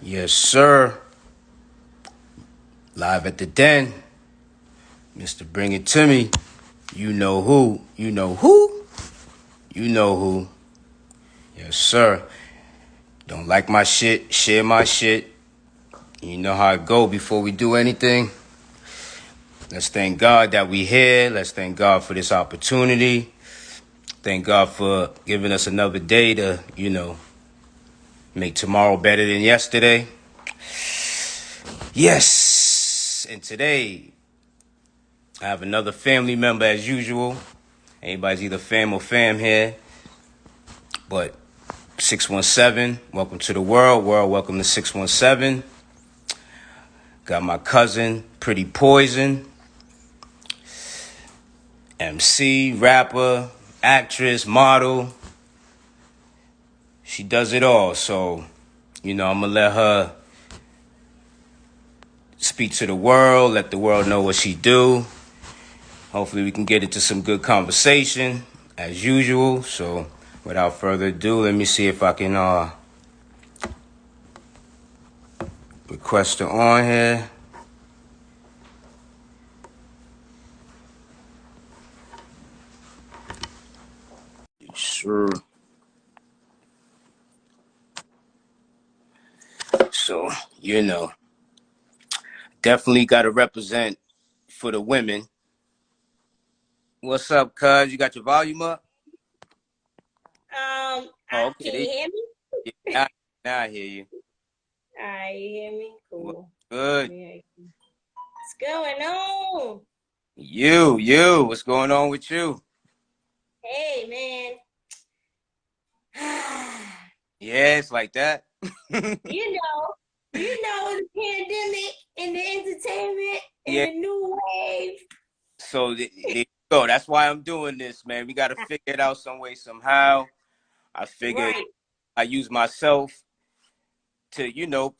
Yes, sir. Live at the den. Mr. Bring It To Me. You know who. You know who. You know who. Yes, sir. Don't like my shit. Share my shit. You know how it go before we do anything. Let's thank God that we here. Let's thank God for this opportunity. Thank God for giving us another day to, make tomorrow better than yesterday. Yes. And today, I have another family member as usual. Anybody's either fam or fam here. But 617, welcome to the world. World, welcome to 617. Got my cousin, Pretty Poison. MC, rapper, actress, model. She does it all. So, I'm going to let her speak to the world, let the world know what she do. Hopefully we can get into some good conversation as usual. So without further ado, let me see if I can request her on here. Sure. So, definitely got to represent for the women. What's up, cuz? You got your volume up? Oh, Can you okay. hear me? Yeah, now I hear you. All right, you hear me? What's Cool. good? Yeah. What's going on? What's going on with you? Hey, man. Yeah, it's like that. you know, the pandemic and the entertainment and Yeah. the new wave. So there you go. That's why I'm doing this, man. We got to figure it out some way, somehow. I figured Right, I use myself to,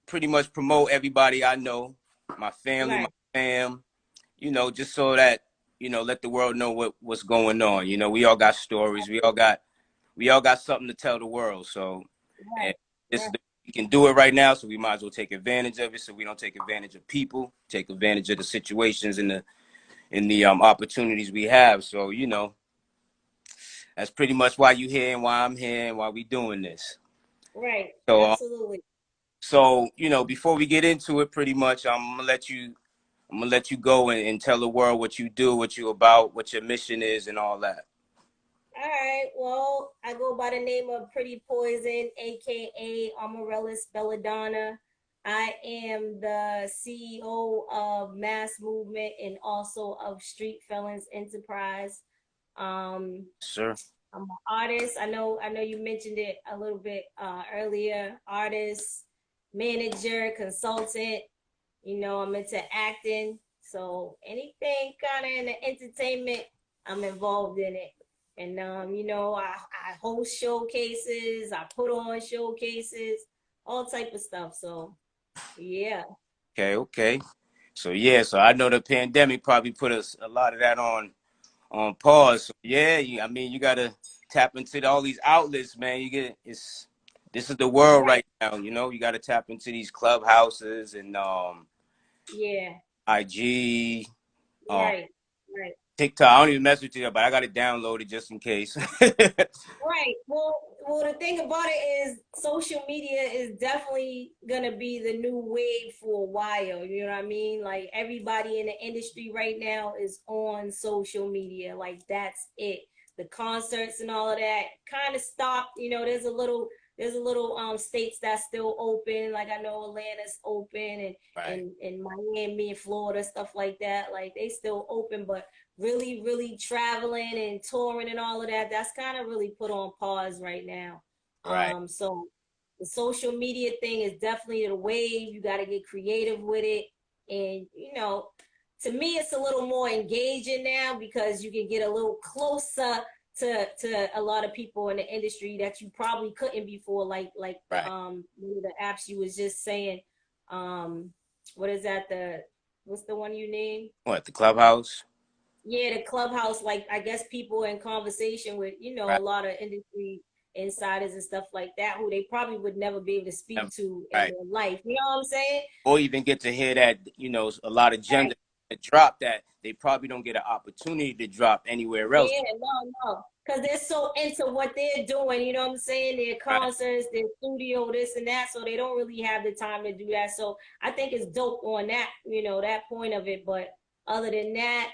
pretty much promote everybody I know, my family, my right, fam, just so that, let the world know what's going on. We all got stories. We all got something to tell the world. So, and right, this is right, we can do it right now, so we might as well take advantage of it so we don't take advantage of people, take advantage of the situations and the opportunities we have. So, that's pretty much why you here and why I'm here and why we doing this. right. So, Absolutely. before we get into it, pretty much, I'm gonna let you go and tell the world what you do, what you about, what your mission is, and all that. All right. Well, I go by the name of Pretty Poison, aka Amaryllis Belladonna. I am the CEO of Mass Movement and also of Street Felons Enterprise. Um, Sure. I'm an artist. I know you mentioned it a little bit earlier. Artist, manager, consultant. I'm into acting. So anything kind of in the entertainment, I'm involved in it. And I host showcases, I put on showcases, all type of stuff. So yeah. Okay. So I know the pandemic probably put us a lot of that on pause. So yeah, you gotta tap into all these outlets, man. This is the world Right. right now. You gotta tap into these clubhouses and Yeah. IG, um, Right. Right. TikTok. I don't even mess with you, but I got it downloaded just in case. Right. Well, the thing about it is social media is definitely gonna be the new wave for a while. You know what I mean? Like everybody in the industry right now is on social media. Like that's it. The concerts and all of that kind of stopped. There's a little states that's still open. Like I know Atlanta's open Right. and Miami and Florida, stuff like that. Like they still open, but really, really traveling and touring and all of that, that's kind of really put on pause right now. Right. So the social media thing is definitely the wave. You got to get creative with it. And, to me, it's a little more engaging now because you can get a little closer to a lot of people in the industry that you probably couldn't before, like Right. one of the apps you was just saying. Um, what is that? What's the one you named? What, the clubhouse? Yeah, the clubhouse, like I guess people in conversation with, a Right. lot of industry. insiders and stuff like that who they probably would never be able to speak to in Right. their life. You know what I'm saying? Or even get to hear that, you know, a lot of gems Right. that drop that they probably don't get an opportunity to drop anywhere else. Yeah, no. Because they're so into what they're doing, you know what I'm saying? Their Right. concerts, their studio, this and that. So they don't really have the time to do that. So I think it's dope on that, that point of it. But other than that,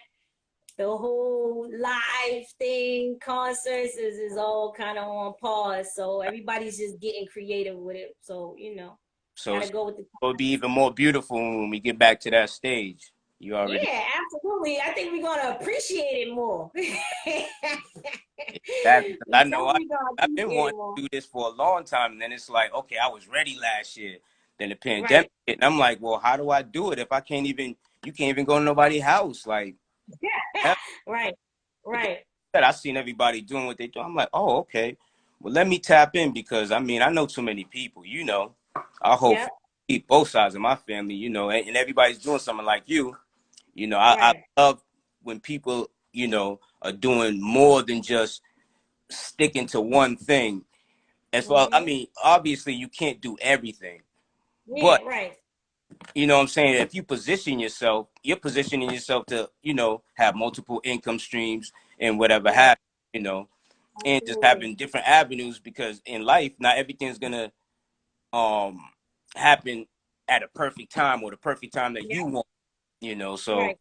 the whole live thing, concerts is all kind of on pause. So everybody's just getting creative with it. So, So gotta go with the it'll be times. even more beautiful when we get back to that stage. You already Yeah, absolutely. I think we're gonna appreciate it more. We that because I know definitely gonna I've been appreciate it wanting more. to do this for a long time, and then it's like, okay, I was ready last year. Then the pandemic Right. hit, and I'm like, well, how do I do it if I can't even? You can't even go to nobody's house. Like, hell, Right. but then Right. I seen everybody doing what they do. I'm like, oh, okay. Well, let me tap in because I mean, I know too many people. You know, I hope Yep. both sides of my family. You know, and everybody's doing something like you. You know, I Right. love when people, you know, are doing more than just sticking to one thing. As well, I Hmm. mean, obviously you can't do everything, but Yeah. Right. you know what I'm saying? If you position yourself, you're positioning yourself to, you know, have multiple income streams and whatever Yeah. happens, you know, and just Absolutely. having different avenues because in life, not everything's gonna um happen at a perfect time or the perfect time that you Yeah. want, you know. So Right.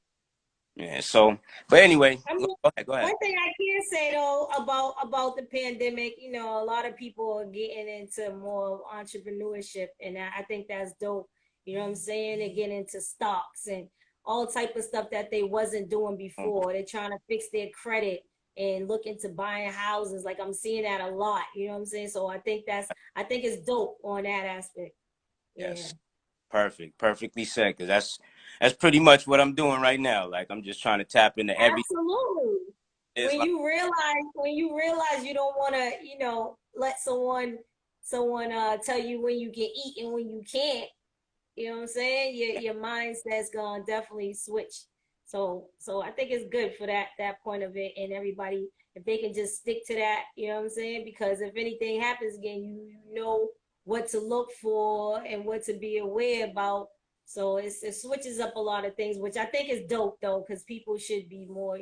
yeah, so but anyway, I mean, go ahead. one thing I can say though about the pandemic, a lot of people are getting into more entrepreneurship, and I think that's dope. You know what I'm saying? They're getting into stocks and all type of stuff that they wasn't doing Um, before. They're trying to fix their credit and look into buying houses. Like I'm seeing that a lot. You know what I'm saying? So I think it's dope on that aspect. Yeah. yes. Perfect, perfectly said. Because that's pretty much what I'm doing right now. Like I'm just trying to tap into every. Absolutely. It's like When you realize you don't want to, let someone tell you when you can eat and when you can't, you know what I'm saying? Your mindset's gonna definitely switch. So I think it's good for that point of it, and everybody, if they can just stick to that, you know what I'm saying? Because if anything happens again, you know what to look for and what to be aware about. So it switches up a lot of things, which I think is dope though, because people should be more,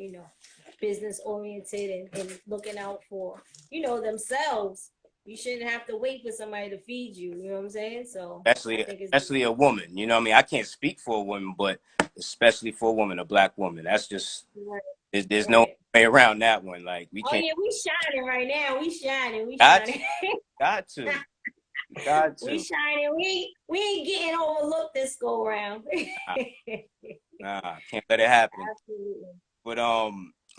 business oriented and looking out for, themselves. You shouldn't have to wait for somebody to feed you. You know what I'm saying? So I think it's especially a woman. You know what I mean? I can't speak for a woman, but especially for a woman, a black woman. That's just right, there's no right. way around that one. Like we Oh can't. yeah, we shining right now. We shining. We Got to, shining. got to, got We to. shining. We ain't getting overlooked this go around. Nah, can't let it happen. Absolutely. But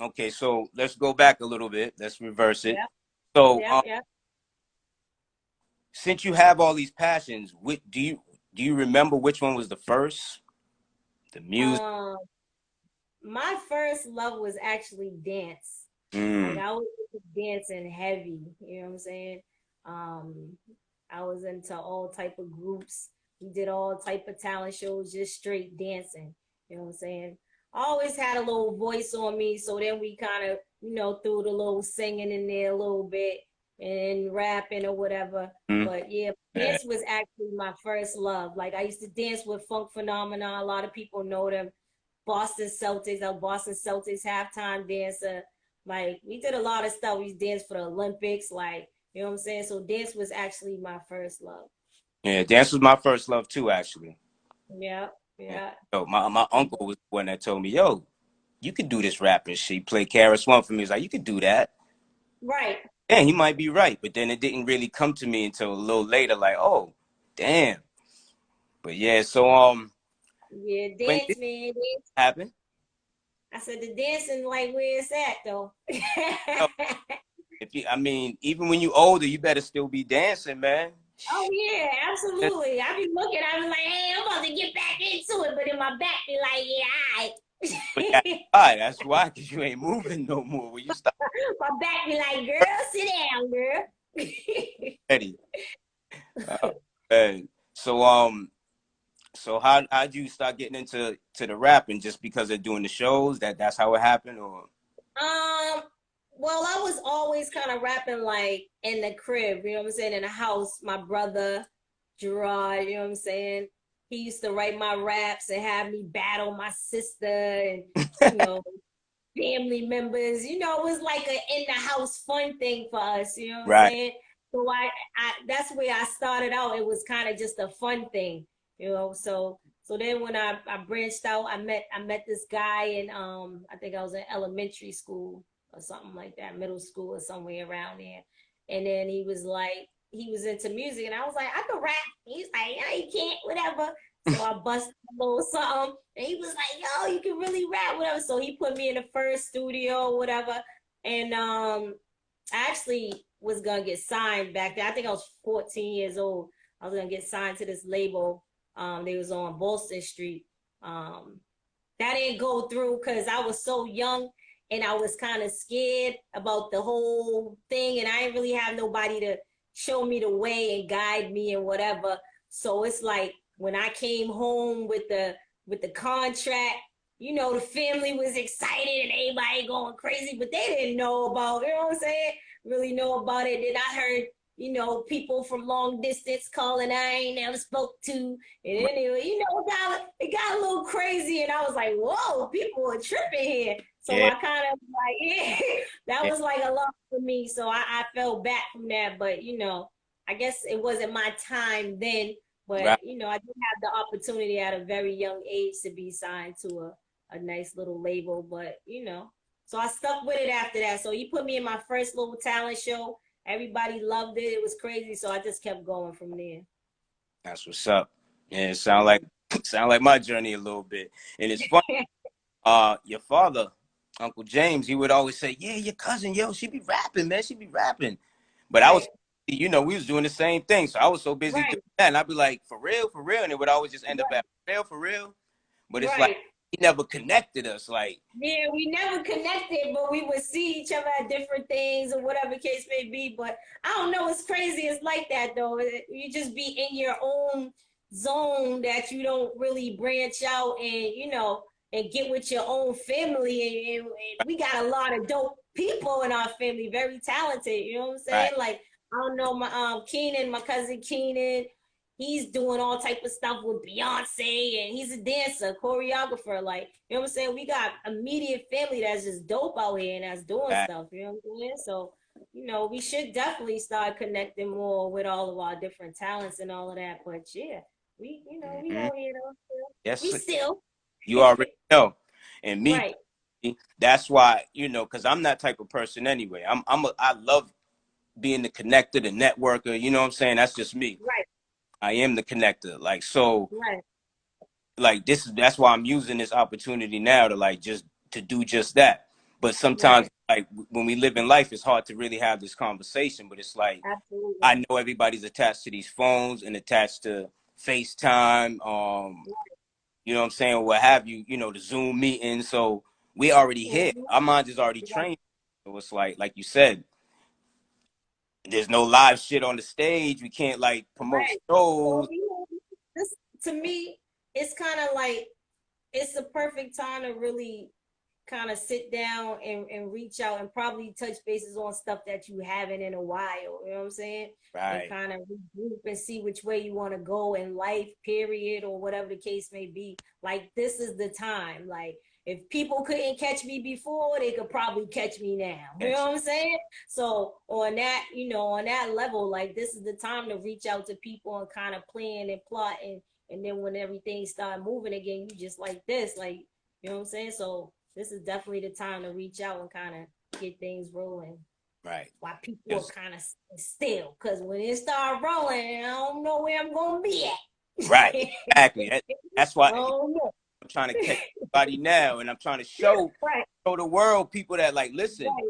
okay. So let's go back a little bit. Let's reverse it. Yep. So Yep. Yep. since you have all these passions, do you remember which one was the first? The music. Um, my first love was actually dance. Like Mm, I was into dancing heavy, you know what I'm saying? Um, I was into all type of groups. We did all type of talent shows, just straight dancing. You know what I'm saying? I always had a little voice on me, so then we kind of, threw the little singing in there a little bit and rapping or whatever. mm, But yeah, yeah. dance was actually my first love. Like I used to dance with Funk Phenomena. A lot of people know them. Boston Celtics, our Boston Celtics halftime dancer. Like we did a lot of stuff. We danced for the Olympics, like you know what I'm saying. So dance was actually my first love. Yeah, dance was my first love too, actually. Yeah, Yeah. yeah, So my uncle was the one that told me, "Yo, you could do this rapping shit." He played Karis One for me. He's like, "You could do that." right. Yeah, he might be right, but then it didn't really come to me until a little later. Like, oh, damn. But yeah, so Yeah, when dance, this man. Dance. happened, I said the dancing, like where it's at though. yo, if you, I mean, even when you older, you better still be dancing, man. Oh yeah, absolutely. I be looking, I be like, hey, I'm about to get back into it, but in my back be like, yeah, But all that's right. why. That's why, because you ain't moving no more. When you start My back be like, girl, sit down, girl. ready. Uh, man. So so how'd you start getting into the rapping just because of doing the shows? That's how it happened, or Um, Well, I was always kind of rapping like in the crib, you know what I'm saying, in the house. My brother, Gerard, you know what I'm saying? He used to write my raps and have me battle my sister and, you know, family members. You know, it was like a in the house fun thing for us, you know what I'm Right. saying? So I that's where I started out. It was kind of just a fun thing, you know. So then when I branched out, I met this guy in I think I was in elementary school or something like that, middle school or somewhere around there. And then he was into music and I was like, I could rap. He's like, yeah, you can't, whatever. So I busted a little something, and he was like, "Yo, you can really rap, whatever." So he put me in the first studio, whatever. And I actually was gonna get signed back then. I think I was 14 years old. I was gonna get signed to this label. They was on Boston Street. Um, that didn't go through because I was so young and I was kind of scared about the whole thing, and I didn't really have nobody to show me the way and guide me and whatever. So it's like when I came home with the contract, you know, the family was excited and everybody going crazy, but they didn't know about, you know what I'm saying? Really know about it. Then I heard, you know, people from long distance calling I ain't never spoke to. And anyway, you know, it got a little crazy. And I was like, whoa, people are tripping here. So Yeah. I kind of like, yeah, that Yeah. was like a lot for me. So I fell back from that. But, you know, I guess it wasn't my time then. But, Right. you know, I did have the opportunity at a very young age to be signed to a nice little label. But, you know, so I stuck with it after that. So he put me in my first little talent show. Everybody loved it. It was crazy. So I just kept going from there. That's what's up. And it sound Yeah. like sound like my journey a little bit. And it's fun. Your father, Uncle James, he would always say, "Yeah, your cousin, yo, she be rapping, man. She be rapping." But I was, Right. you know, we was doing the same thing. So I was so busy doing Right. that. And I'd be like, for real. And it would always just end up Right. at for real. But it's like Right. he never connected us. Like, Yeah, we never connected, but we would see each other at different things or whatever case may be. But I don't know, it's crazy. It's like that though. You just be in your own zone that you don't really branch out and you know and get with your own family. And we got a lot of dope people in our family, very talented. You know what I'm saying? right, Like I don't know my Keenan, my cousin Keenan. He's doing all type of stuff with Beyonce and he's a dancer, choreographer. Like, you know what I'm saying? We got immediate family that's just dope out here and that's doing right. stuff. You know what I'm saying? So, you know, we should definitely start connecting more with all of our different talents and all of that. But yeah, you know, we Hmm. out here though. Yes, We still. you already know. And me, Right, that's why, you know, because I'm that type of person anyway. I love being the connector, the networker. You know what I'm saying? That's just me. right, I am the connector. Like, so right, like that's why I'm using this opportunity now to like just to do just that. But sometimes right. like when we live in life, it's hard to really have this conversation. But it's like Absolutely. I know everybody's attached to these phones and attached to FaceTime, you know what I'm saying, what have you, you know, the Zoom meeting. So we already here. Mhm. Our mind is already trained. So it's like you said, there's no live shit on the stage. We can't like promote Right. So, shows. you know, this to me, it's kind of like it's the perfect time to really kind of sit down and reach out and probably touch bases on stuff that you haven't in a while. You know what I'm saying? And Right. kind of regroup and see which way you want to go in life, period, or whatever the case may be. Like this is the time. Like if people couldn't catch me before, they could probably catch me now. You know what I'm saying? So on that, you know, on that level, like this is the time to reach out to people and kind of plan and plot and then when everything start moving again, you just like this, like you know what I'm saying? So this is definitely the time to reach out and kind of get things rolling Right. while people are Yes. kind of still. Because when it start rolling, I don't know where I'm going to be Right. at. Exactly. That's why Oh, no. I'm trying to catch everybody now, and I'm trying to show Right, the world people that like listen. right.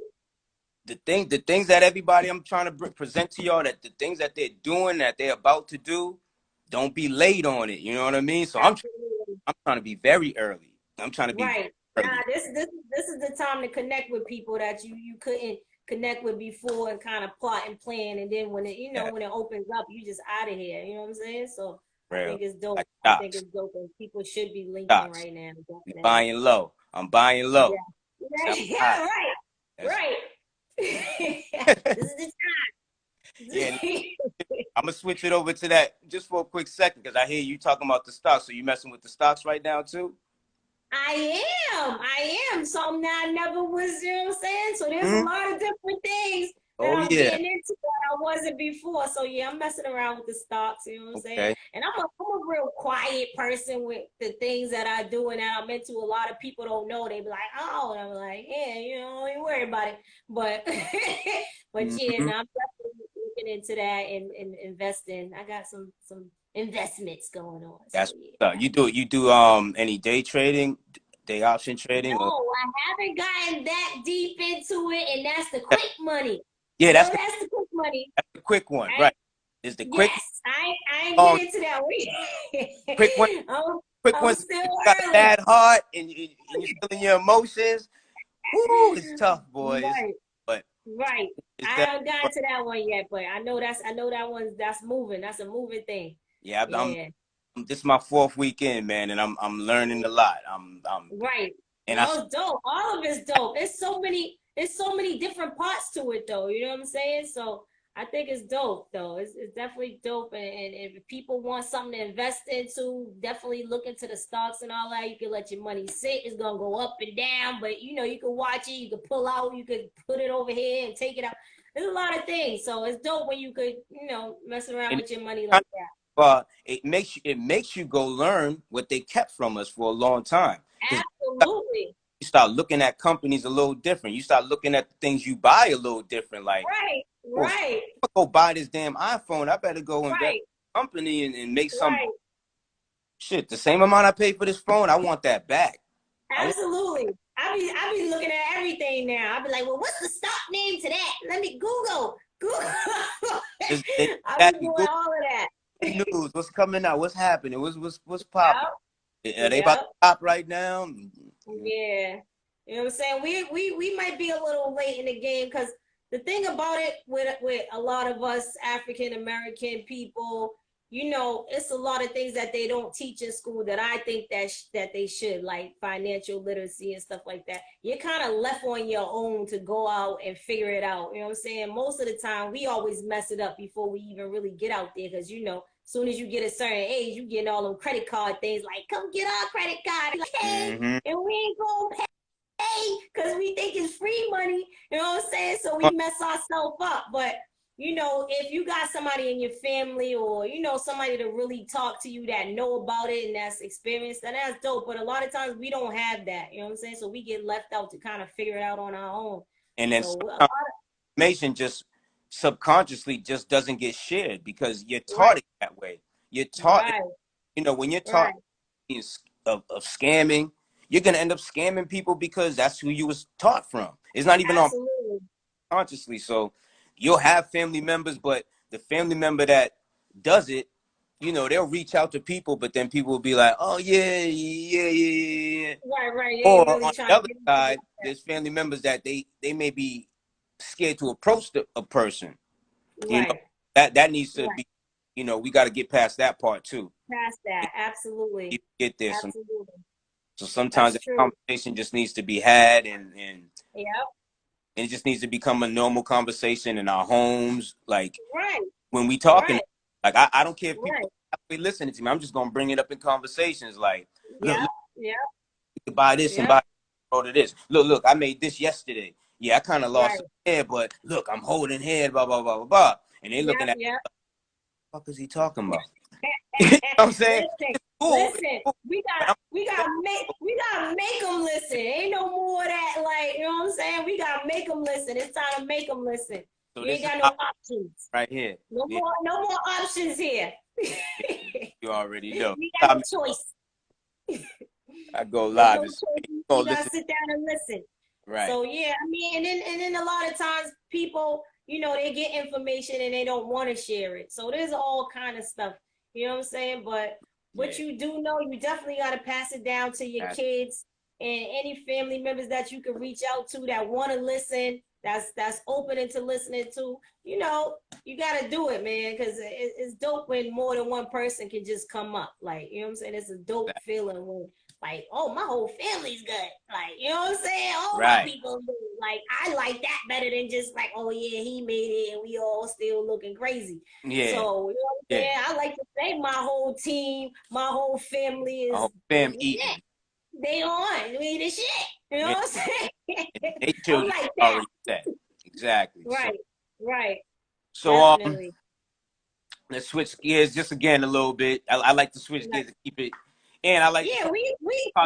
The things that everybody I'm trying to present to y'all, that the things that they're doing, that they're about to do, don't be late on it. You know what I mean? So Absolutely. I'm trying to be very early. I'm trying to be Right. Nah, early. this is the time to connect with people that you couldn't connect with before and kind of plot and plan. And then when it, you know, Yeah, when it opens up, you just out of here. You know what I'm saying? So I real. think it's dope. Like I think stocks, it's dope and people should be linking stocks. right now, You definitely. buying low. I'm buying Yeah. low. Yeah, Sell high. yeah, right. That's Right. This is the Yeah, time. I'm gonna switch it over to that just for a quick second because I hear you talking about the stocks. So you messing with the stocks right now too? I am. Something that I never was, you know what I'm saying? So there's a Hmm. lot of different things that Oh I'm yeah. getting into that I wasn't before. So yeah, I'm messing around with the stocks, you know what I'm saying? Okay. And I'm a real quiet person with the things that I do and that I'm into. A lot of people don't know. They be like, oh, and I'm like, yeah, you know, don't even worry about it. But but yeah, Hmm. now I'm definitely looking into that and investing. I got some investments going on. So That's yeah. what's up. You do any day trading, day option trading, or No, I haven't gotten that deep into it, and that's the quick money. yeah, I know that's that's the quick money. the quick one, I right? Is the quick yes, I ain't long get into that quick one? one. Quick I'm ones. If still you got a early. bad heart and you're feeling your emotions, whoo, it's tough, boys. Right, But right. it's I that. haven't gotten to that one yet, but I know that one's that's moving. That's a moving thing. Yeah, Yeah. this is my fourth weekend, man, and I'm learning a lot. Right. And I No, it's dope. All of it's dope. It's so many different parts to it though. You know what I'm saying? So I think it's dope though. It's definitely dope. And if people want something to invest into, definitely look into the stocks and all that. You can let your money sit. It's gonna go up and down, but you know, you can watch it, you can pull out, you could put it over here and take it out. There's a lot of things. So it's dope when you could, you know, mess around and with your money like that. it makes you go learn what they kept from us for a long time because Absolutely. you start looking at companies a little different. You start looking at the things you buy a little different. Like, Right, oh, if right, I go buy this damn iPhone, I better go invest right. in a company and make some Right. shit. The same amount I paid for this phone, I want that back. I want Absolutely. I be looking at everything now. I be like, well, what's the stock name to that? Let me Google. Google. this I be exactly doing good all of that. news. What's coming out? What's happening? What's popping? Yep. Are they about Yep. to pop right now? Yeah. You know what I'm saying? We might be a little late in the game because the thing about it with a lot of us African American people, you know, it's a lot of things that they don't teach in school that I think that they should, like financial literacy and stuff like that. You're kind of left on your own to go out and figure it out. You know what I'm saying? Most of the time, we always mess it up before we even really get out there because you know, as soon as you get a certain age, you getting all them credit card things like, come get our credit card. Like, hey, Mm-hmm. and we ain't gonna pay because we think it's free money. You know what I'm saying? So we mess ourselves up. But you know, if you got somebody in your family or you know somebody to really talk to you that know about it and that's experienced, then that's dope. But a lot of times we don't have that. You know what I'm saying? So we get left out to kind of figure it out on our own. And then So a lot information just subconsciously just doesn't get shared because you're taught right, it that way. You're taught, right, when you're taught right. of scamming, you're gonna end up scamming people because that's who you was taught from. It's not even on Absolutely. consciously. So you'll have family members, but the family member that does it, they'll reach out to people, but then people will be like, "Oh yeah, yeah, yeah, yeah." Yeah." Right, right. They ain't Or really on trying the to other get into it. side, there's family members that they may be scared to approach a person. You know Right, that needs to right. be. We got to get past that part too. Past that. Absolutely. Get there. Absolutely. So sometimes That's the true. conversation just needs to be had, Yep. and it just needs to become a normal conversation in our homes. Like Right. when we talking, Right. like I don't care if people Right. actually listening to me. I'm just gonna bring it up in conversations. Like, look, Yep. Yep. you can buy this and Yep. buy order this. Look, I made this yesterday. Yeah, I kind of lost Right. some hair, but look, I'm holding head, blah blah blah blah blah. And they looking Yep. at Yep. what the fuck is he talking about? You know what I'm saying? Listen. It's cool. It's Listen. cool. But We gotta make them listen. Ain't no more of that. Like you know what I'm saying. We gotta make them listen. It's time to make them listen. so You this ain't is got no options. right here. Yeah, No more options here. you already know. We got no choice. I go There's live no and say, choice. you You gonna gotta listen. sit down and listen. Right. So yeah, I mean, and then a lot of times people, you know, they get information and they don't want to share it. So there's all kind of stuff. You know what I'm saying? But what Yeah. you do know, you definitely got to pass it down to your That's kids and any family members that you can reach out to that want to listen. That's open into listening to. You know, you got to do it, man, because it's dope when more than one person can just come up. Like you know what I'm saying? It's a dope that. feeling when like, oh, my whole family's good. Like, you know what I'm saying? All my Right. people good. Like, I like that better than just like, oh yeah, he made it and we all still looking crazy. Yeah. So, you know what I'm Yeah. saying? I like to say my whole team, my whole family A is whole fam the shit. eating. They on. We the shit. You know Yeah. what I'm saying? They I'm children like that. already set. Exactly. So Right. Right. so Definitely. let's switch gears just again a little bit. I like to switch gears to keep it, and I like to Yeah, talk we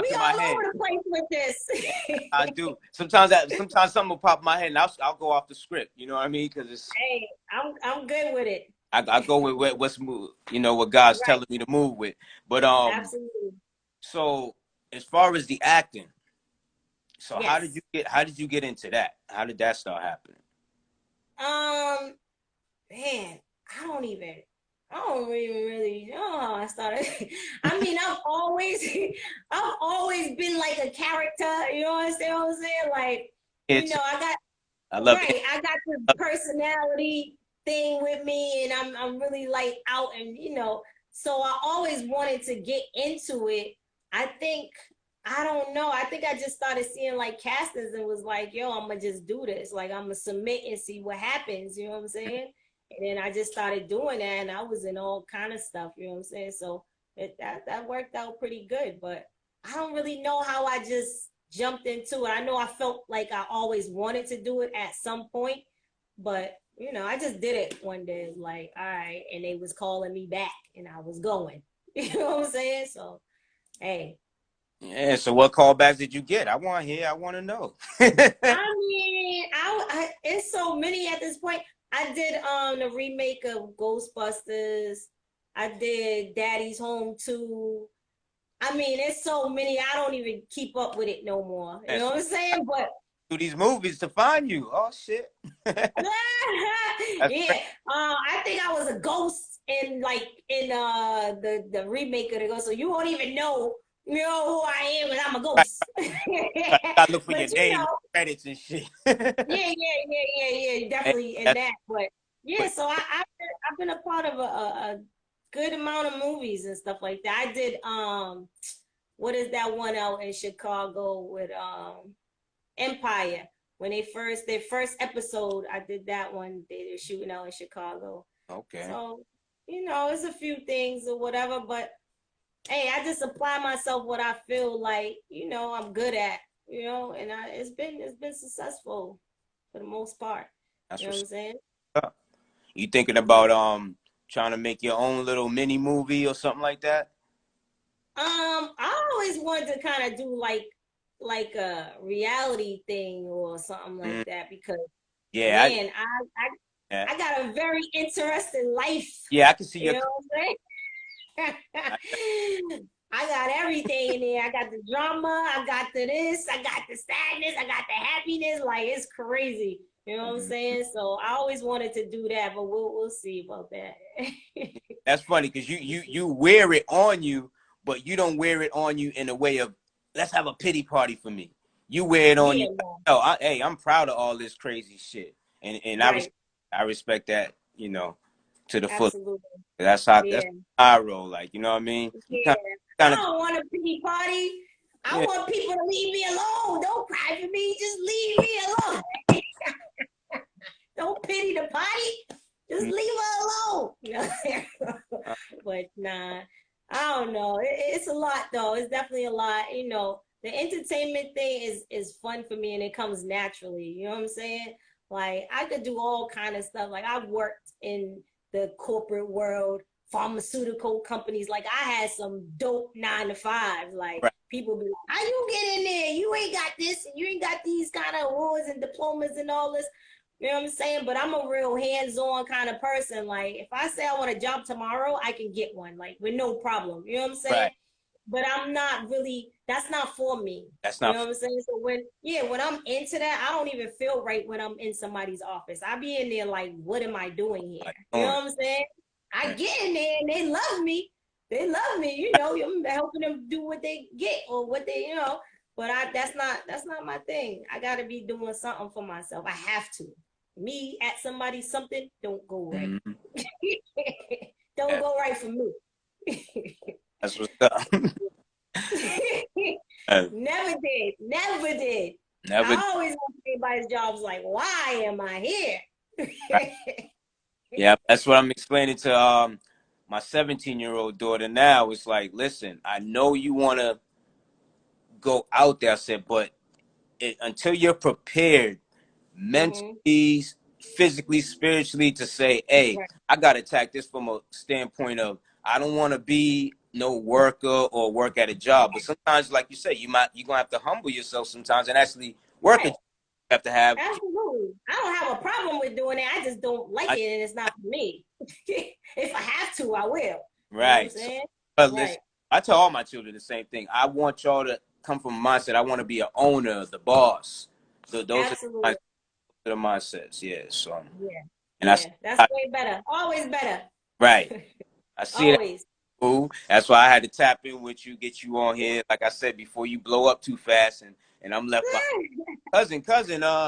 to my all head. over the place with this. I do. Sometimes something will pop in my head, and I'll go off the script. You know what I mean? Because it's Hey, I'm good with it. I go with what's what God's Right. telling me to move with. But Absolutely. so as far as the acting, so Yes. how did you get into that? How did that start happening? Um, man, I don't even really know how I started. I mean, I've always been like a character. You know what I'm saying? Like, It's I got I love it. right. I got this personality thing with me, and I'm really like out, and so I always wanted to get into it. I think I don't know. I think I just started seeing like castings and was like, yo, I'm gonna just do this. Like I'm gonna submit and see what happens. You know what I'm saying? And then I just started doing that, and I was in all kind of stuff. You know what I'm saying? So that worked out pretty good. But I don't really know how I just jumped into it. I know I felt like I always wanted to do it at some point, but I just did it one day. Like, all right, and they was calling me back, and I was going. You know what I'm saying? So, hey. Yeah. So what callbacks did you get? I want to hear. I want to know. I mean, it's so many at this point. I did the remake of Ghostbusters. I did Daddy's Home 2. I mean, it's so many. I don't even keep up with it no more. You know Yes. what I'm saying? But Do these movies to find you. Oh shit. That's yeah, great. I think I was a ghost in the remake of the Ghost. So you won't even know who I am, and I'm a Right. ghost. You gotta look for But your name, credits and shit. yeah, And definitely in that's that. But yeah, but so I've been a part of a good amount of movies and stuff like that. I did what is that one out in Chicago with Empire? When their first episode, I did that one. They're shooting out in Chicago. okay. So, it's a few things or whatever, but hey, I just apply myself what I feel like, I'm good at, and it's been successful for the most part. That's You know what what's I'm saying? up. You thinking about trying to make your own little mini movie or something like that? I always wanted to kind of do like a reality thing or something like Mm, that because yeah, man, yeah, I got a very interesting life. yeah. I can see You your. know what I'm I, saying? I got everything in there. I got the drama, I got the this, I got the sadness, I got the happiness. Like it's crazy. You know what I'm mm, saying? So I always wanted to do that, but we'll see about that. that's funny because you wear it on you, but you don't wear it on you in a way of let's have a pity party for me. You wear it on you. Yeah, no, Oh, hey, I'm proud of all this crazy shit, and right. I respect that. To the full. Absolutely. That's Yeah. how I roll. Like you know what I mean. You Yeah. I kind of don't want a pity party. I yeah. want people to leave me alone. Don't cry for me. Just leave me alone. Don't pity the party. Just Mm, leave her alone. uh, But nah, I don't know. It's a lot though. It's definitely a lot. The entertainment thing is fun for me and it comes naturally. You know what I'm saying? Like I could do all kind of stuff. Like I've worked in the corporate world, pharmaceutical companies. Like I had some dope 9 to 5. Like right. people be like, "How you get in there? You ain't got this, and you ain't got these kind of awards and diplomas and all this." You know what I'm saying? But I'm a real hands-on kind of person. Like if I say I want a job tomorrow, I can get one, like with no problem. You know what I'm saying? Right. But I'm not really, that's not for me. That's You not know what I'm saying? So when I'm into that, I don't even feel right when I'm in somebody's office. I be in there like, what am I doing here? like You know doing. what I'm saying? I Right. get in there and they love me. They love me, I'm helping them do what they get or what they. But that's not my thing. I gotta be doing something for myself. I have to. Me at somebody something don't go right. Mhm. Don't Yeah, go right for me. that's what's up. Never did. Never did. Never. I always want anybody's jobs like, why am I here? Right. Yeah, that's what I'm explaining to my 17-year-old daughter now. It's like, listen, I know you want to go out there, I said, but until you're prepared Hmm. mentally, physically, spiritually to say, hey, Right. I got to attack this from a standpoint of I don't want to be no worker or work at a job. But sometimes, like you say, you're gonna have to humble yourself sometimes and actually work a Right. job. You have to have. Absolutely. I don't have a problem with doing it. I just don't like I, it and it's not for me. If I have to, I will. You know what I'm right. So, saying? but listen, Right. I tell all my children the same thing. I want y'all to come from a mindset. I want to be an owner, the boss. So those are Absolutely. the mindsets. Yeah. So, Yeah. and I, Yeah. That's way better. Always better. right. I see that. Always. Cool. That's why I had to tap in with you, get you on here. Like I said, before you blow up too fast and I'm left behind. Cousin, Nah,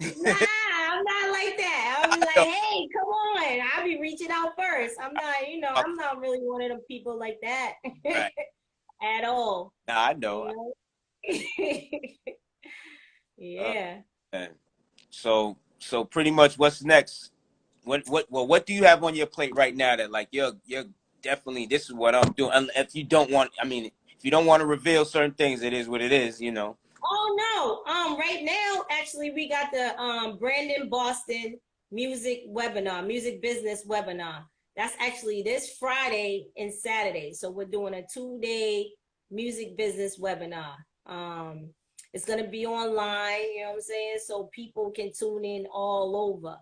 I'm not like that. I'll be like, hey, come on. I'll be reaching out first. I'm not, I'm not really one of them people like that right. at all. Nah, I know. You know? Uh, Yeah. so pretty much what's next? What do you have on your plate right now that like you're definitely this is what I'm doing. And if you don't want, I mean, if you don't want to reveal certain things, it is what it is, you know. Oh no. Right now, actually, we got the Brandon Boston music business webinar. That's actually this Friday and Saturday. So we're doing a 2-day music business webinar. It's gonna be online, you know what I'm saying? So people can tune in all over.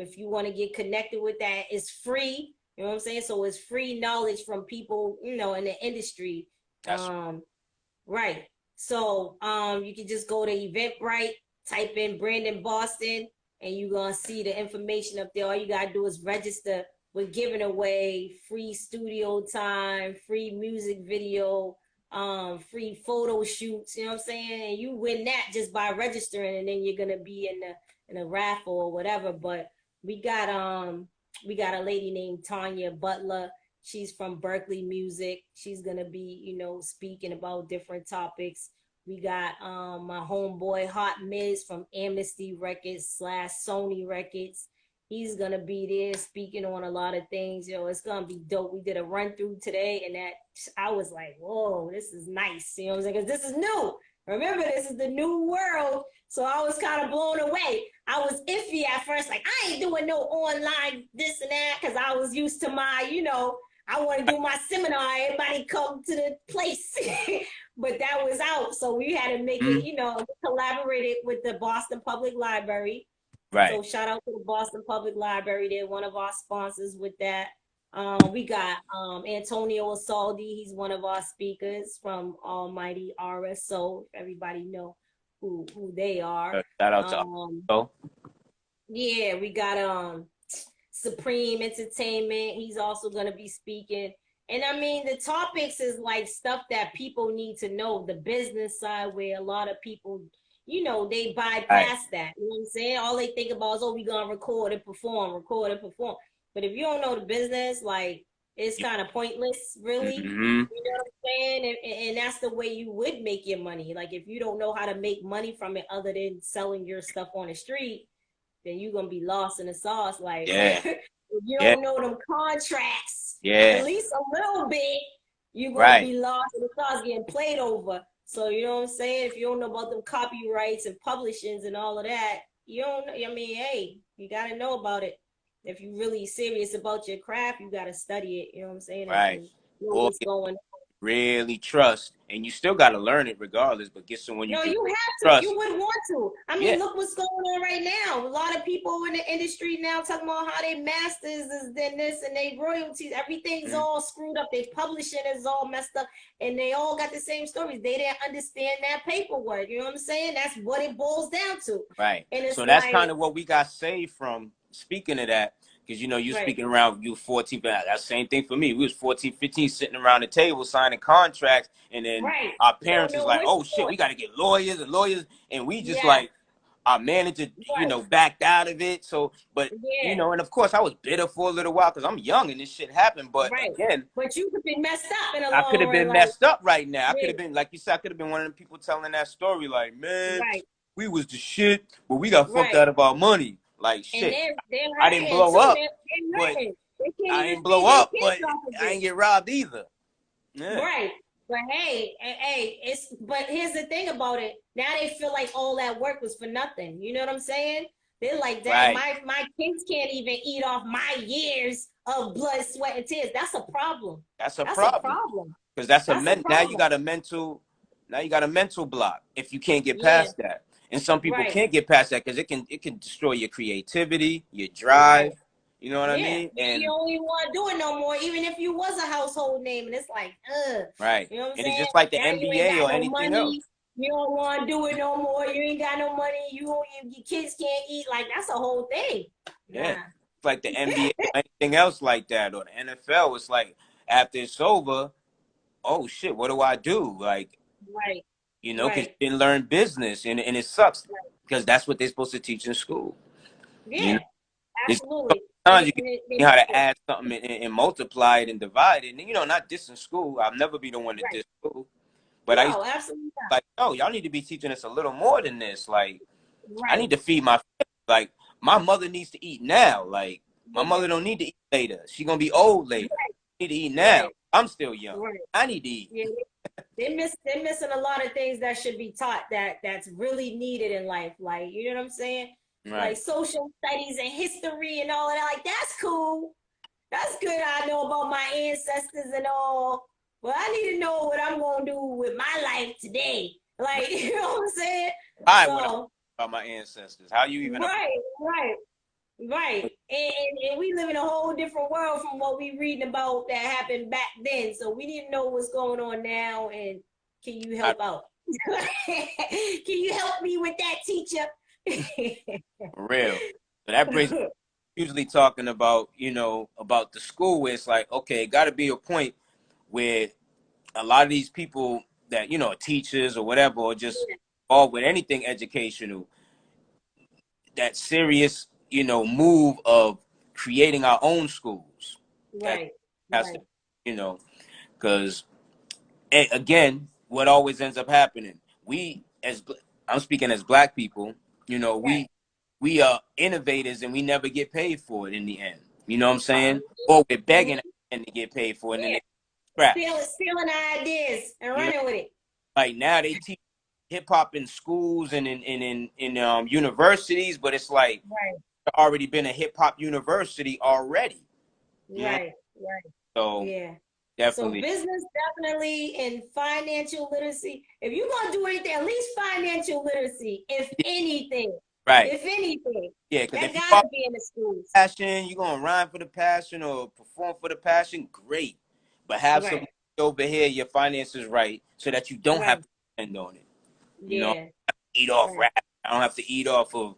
If you want to get connected with that, it's free. You know what I'm saying? So it's free knowledge from people, in the industry. That's Um, Right. So you can just go to Eventbrite, type in Brandon Boston, and you're gonna see the information up there. All you gotta do is register. We're giving away free studio time, free music video, free photo shoots, you know what I'm saying? And you win that just by registering, and then you're gonna be in a raffle or whatever. But we got we got a lady named Tanya Butler. She's from Berkeley Music. She's gonna be, speaking about different topics. We got my homeboy Hot Miz from Amnesty Records slash Sony Records. He's gonna be there speaking on a lot of things. It's gonna be dope. We did a run through today, and that I was like, "Whoa, this is nice." You know what I'm saying? Because this is new. Remember, this is the new world. So I was kind of blown away. I was iffy at first, like I ain't doing no online this and that, because I was used to my, I want to do my seminar. Everybody come to the place. But that was out. So we had to make it, collaborated with the Boston Public Library. right. So shout out to the Boston Public Library. They're one of our sponsors with that. We got Antonio Asaldi. He's one of our speakers from Almighty RSO. If everybody know who they are. Shout out to Um, all. yeah, we got Supreme Entertainment. He's also going to be speaking. And I mean, the topics is like stuff that people need to know, the business side, where a lot of people, they Right. bypass that. You know what I'm saying? All they think about is, oh, we're going to record and perform, record and perform. But if you don't know the business, like, it's kind of pointless, really. Mm-hmm. You know what I'm saying? And that's the way you would make your money. Like, if you don't know how to make money from it other than selling your stuff on the street, then you're gonna be lost in the sauce. Like Yeah. if you Yeah. don't know them contracts, at Yeah. least a little bit, you're gonna Right. be lost in the sauce getting played over. So you know what I'm saying? If you don't know about them copyrights and publishings and all of that, you don't know. I mean, hey, you gotta know about it. If you're really serious about your craft, you gotta study it. You know what I'm saying? Right. And know Or what's going on. really trust, and you still got to learn it regardless. But get someone you No, can you have to. You trust. would want to. I Yeah. mean, look what's going on right now. A lot of people in the industry now talking about how they masters is then this and they royalties. Everything's Mm-hmm. all screwed up. They publishing is all messed up, and they all got the same stories. They didn't understand that paperwork. You know what I'm saying? That's what it boils down to. Right. And it's So that's like, kind of what we got saved from. Speaking of that, because you right, speaking around, you 14, but that same thing for me. We was 14, 15 sitting around the table signing contracts, and then right. our You don't parents is know like, what oh you're shit, doing. we got to get lawyers, and we just Yeah, like, our manager, you Right. know, backed out of it. So, but you Yeah. know, and of course, I was bitter for a little while because I'm young and this shit happened. But Right. again, But you could be messed up in the I could long have run, been like, messed up right now. I could yeah, have been, like you said, I could have been one of the people telling that story, like, man, right, we was the shit, but we got fucked right. out of our money. Like And shit, they're I didn't hurting blow too. up, They're but hurting. They can't I even ain't blow feed their up, kids but off of I it. ain't get robbed either. Yeah, Right. But hey, it's but here's the thing about it. Now they feel like all that work was for nothing. You know what I'm saying? They're like, dang, right. my kids can't even eat off my years of blood, sweat, and tears. That's a problem. That's a That's a problem problem. because that's a That's a now you problem. got a mental block if you can't get Yeah, past that. And some people right, can't get past that because it can destroy your creativity, your right. drive. You know what I Yeah. mean? Then you And don't even want to do it no more, even if you was a household name. And it's like, right. you know what I'm And it's saying? just like the Now you ain't NBA got or no anything money. else. You don't want to do it no more. You ain't got no money. Your kids can't eat. Like, that's a whole thing. Yeah. Nah. It's like the NBA or anything else like that, or the NFL. It's like after it's over, oh shit, what do I do? Like, Right. you know, because Right. you didn't learn business, and it sucks because that's what they're supposed to teach in school. You know, Yeah. there's Absolutely. sometimes you can They learn how miss to it. add something and multiply it and divide it. And you know, not dissing school. I'll never be the one to Right. diss school. But I used No, to absolutely not. like, oh, y'all need to be teaching us a little more than this. Like, I Right. need to feed my family. Like, my mother needs to eat now. Like, my Yeah. mother don't need to eat later. She gonna be old later. Right. I need to eat now. Right. I'm still young. Right. I need to eat. Yeah. They're missing a lot of things that should be taught that's really needed in life. Like, you know what I'm saying? Like Right. social studies and history and all of that. Like, that's cool. That's good. I know about my ancestors and all. But I need to know what I'm gonna do with my life today. Like, you know what I'm saying? I want to So, about my ancestors. How you even? right, right. Right. And we live in a whole different world from what we reading about that happened back then. So we didn't know what's going on now. And can you help out? Can you help me with that, teacher? For real. So that brings usually talking about, about the school where it's like, okay, it got to be a point where a lot of these people that, teachers or whatever, or just all with anything educational, that serious, move of creating our own schools. That Right, has to, right, you know, because again, what always ends up happening, we I'm speaking as black people, right. we are innovators and we never get paid for it in the end. You know what I'm saying? Mhm, Or we're begging mhm. at the end to get paid for it and then Yeah, they scraps. stealing ideas and You know, running with it. like now they teach hip hop in schools and in universities, but it's like Right, already been a hip hop university already. You know, right, right. so Yeah. So definitely business definitely and financial literacy. If you're gonna do anything, at least financial literacy, if anything. right. If anything. Yeah, because That if you gotta are be in the schools. passion, you're gonna rhyme for the passion or perform for the passion, great. But have some Right, money over here, your finances right, so that you don't have right. to spend on it. You know, Yeah, eat off right, rap. I don't have to eat off of,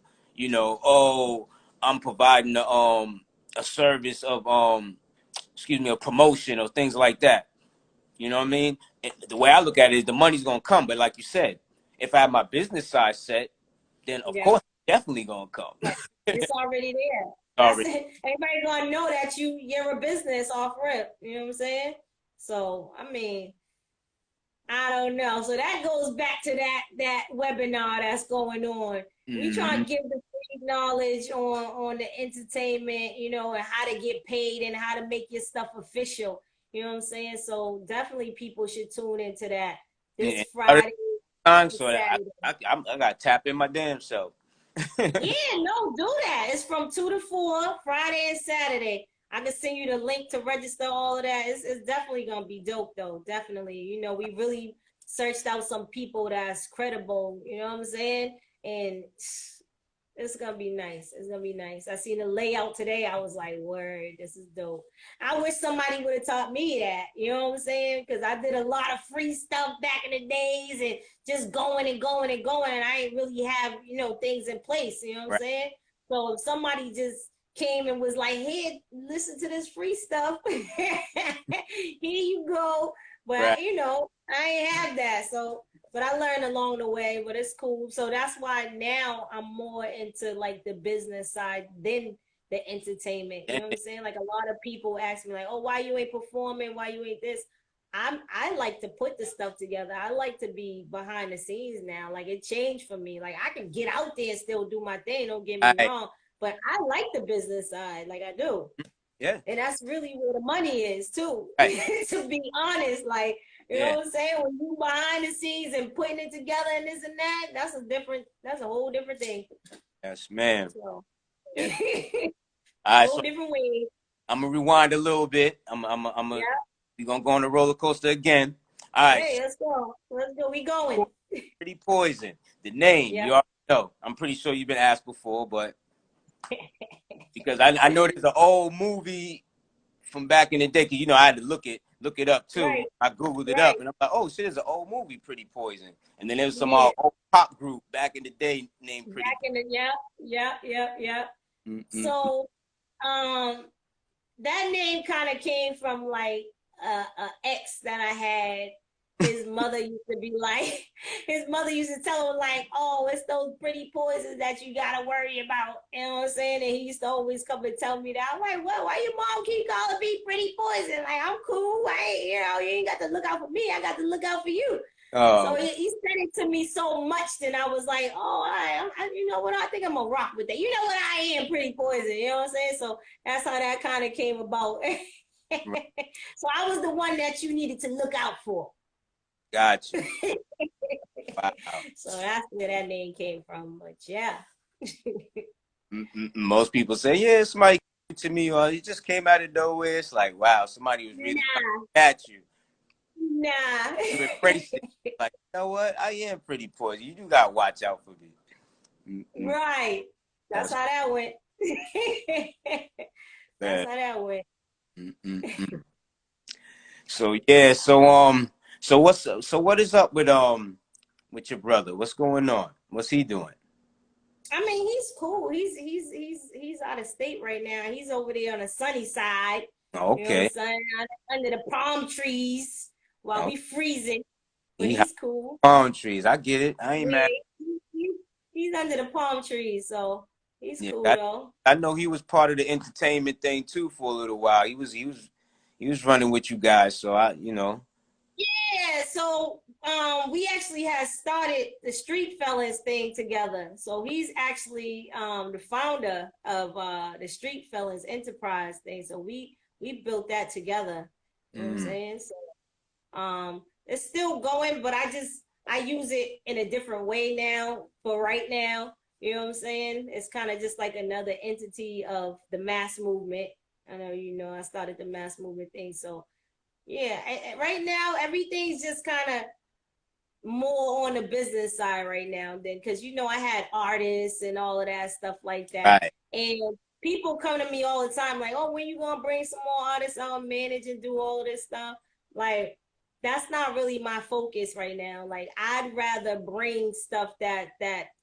oh, I'm providing a service of excuse me, a promotion or things like that. You know what I mean? And the way I look at it is the money's gonna come, but like you said, if I have my business side set, then of yeah. course it's definitely gonna come. Right. It's already there. That's Already. it. Everybody gonna know that you're a business off rip. You know what I'm saying? So I mean, I don't know. So that goes back to that webinar that's going on. We try Hmm. to give the free knowledge on the entertainment, and how to get paid and how to make your stuff official. You know what I'm saying? So definitely people should tune into that this And other Friday times, and so that Saturday. I got to tap in my damn self. Yeah, no, do that. It's from 2 to 4, Friday and Saturday. I can send you the link to register all of that. It's definitely gonna be dope though. Definitely. We really searched out some people that's credible, you know what I'm saying? And it's gonna be nice. It's gonna be nice. I seen the layout today. I was like, word, this is dope. I wish somebody would have taught me that. You know what I'm saying? Because I did a lot of free stuff back in the days and just going and going and going. And I didn't really have, things in place. You know what I'm Right, saying? So if somebody just came and was like, here, listen to this free stuff. Here you go. right. But, I ain't have that. So but I learned along the way, but it's cool. So that's why now I'm more into like the business side than the entertainment. You know what I'm saying? Like a lot of people ask me like, "Oh, why you ain't performing? Why you ain't this?" I like to put the stuff together. I like to be behind the scenes now. Like it changed for me. Like I can get out there and still do my thing, don't get me Right. wrong, but I like the business side. Like I do. Yeah. And that's really where the money is too. Right. To be honest, like you know Yeah. what I'm saying? When you behind the scenes and putting it together and this and that, that's a whole different thing. Yes, ma'am. So Yeah. a All right. whole So different way. I'm gonna rewind a little bit. Yeah. We're gonna go on the roller coaster again. All right. Hey, let's go. Let's go. We going. So, Pretty Poison. The name, Yeah. you already know. I'm pretty sure you've been asked before, but because I know there's an old movie from back in the day, 'cause you know I had to look it up too. Right. I googled it Right. up, and I'm like, oh shit, there's an old movie, Pretty Poison, and then there's some Yeah. old pop group back in the day named Pretty Back in the yeah, yeah, yeah, yeah. Poison. So um that name kind of came from like a ex that I had. His mother used to be like, his mother used to tell him like, "Oh, it's those pretty poisons that you gotta worry about." You know what I'm saying? And he used to always come and tell me that. I'm like, "What? Why your mom keep calling me pretty poison? Like, I'm cool. I ain't, you ain't got to look out for me. I got to look out for you." So Oh, he said it to me so much, then I was like, "Oh, you know what? I think I'm gonna rock with that. You know what? I am pretty poison. You know what I'm saying?" So that's how that kind of came about. So I was the one that you needed to look out for. got you. Wow. So that's where that name came from. But yeah. Most people say, yeah, somebody came to me, or it just came out of nowhere. It's like, wow, somebody was really coming Nah, at you. nah. You embrace it. Like, you know what? I am Pretty Poison. You do gotta watch out for me. Right. That's That's how that went. That's bad. how that went. So yeah, so what is up with your brother? What's going on? What's he doing? I mean, he's cool. He's out of state right now. He's over there on the sunny side. You know, Okay. sun under the palm trees while Oh, we freezing. But he has he's cool. palm trees. I get it. I ain't Yeah, mad. he's under the palm trees, so he's Yeah, cool though. I know he was part of the entertainment thing too for a little while. He was running with you guys. So Yeah, so we actually had started the Street Fellas thing together. So he's actually the founder of the Street Fellas Enterprise thing. So we built that together. You know what I'm mm, saying? So it's still going, but I use it in a different way now for right now. You know what I'm saying? It's kind of just like another entity of the mass movement. I know you know I started the mass movement thing, so yeah, right now everything's just kind of more on the business side right now than because you know I had artists and all of that stuff like that, right. and people come to me all the time like, "Oh, when you gonna bring some more artists on, manage and do all this stuff?" Like that's not really my focus right now. Like I'd rather bring stuff that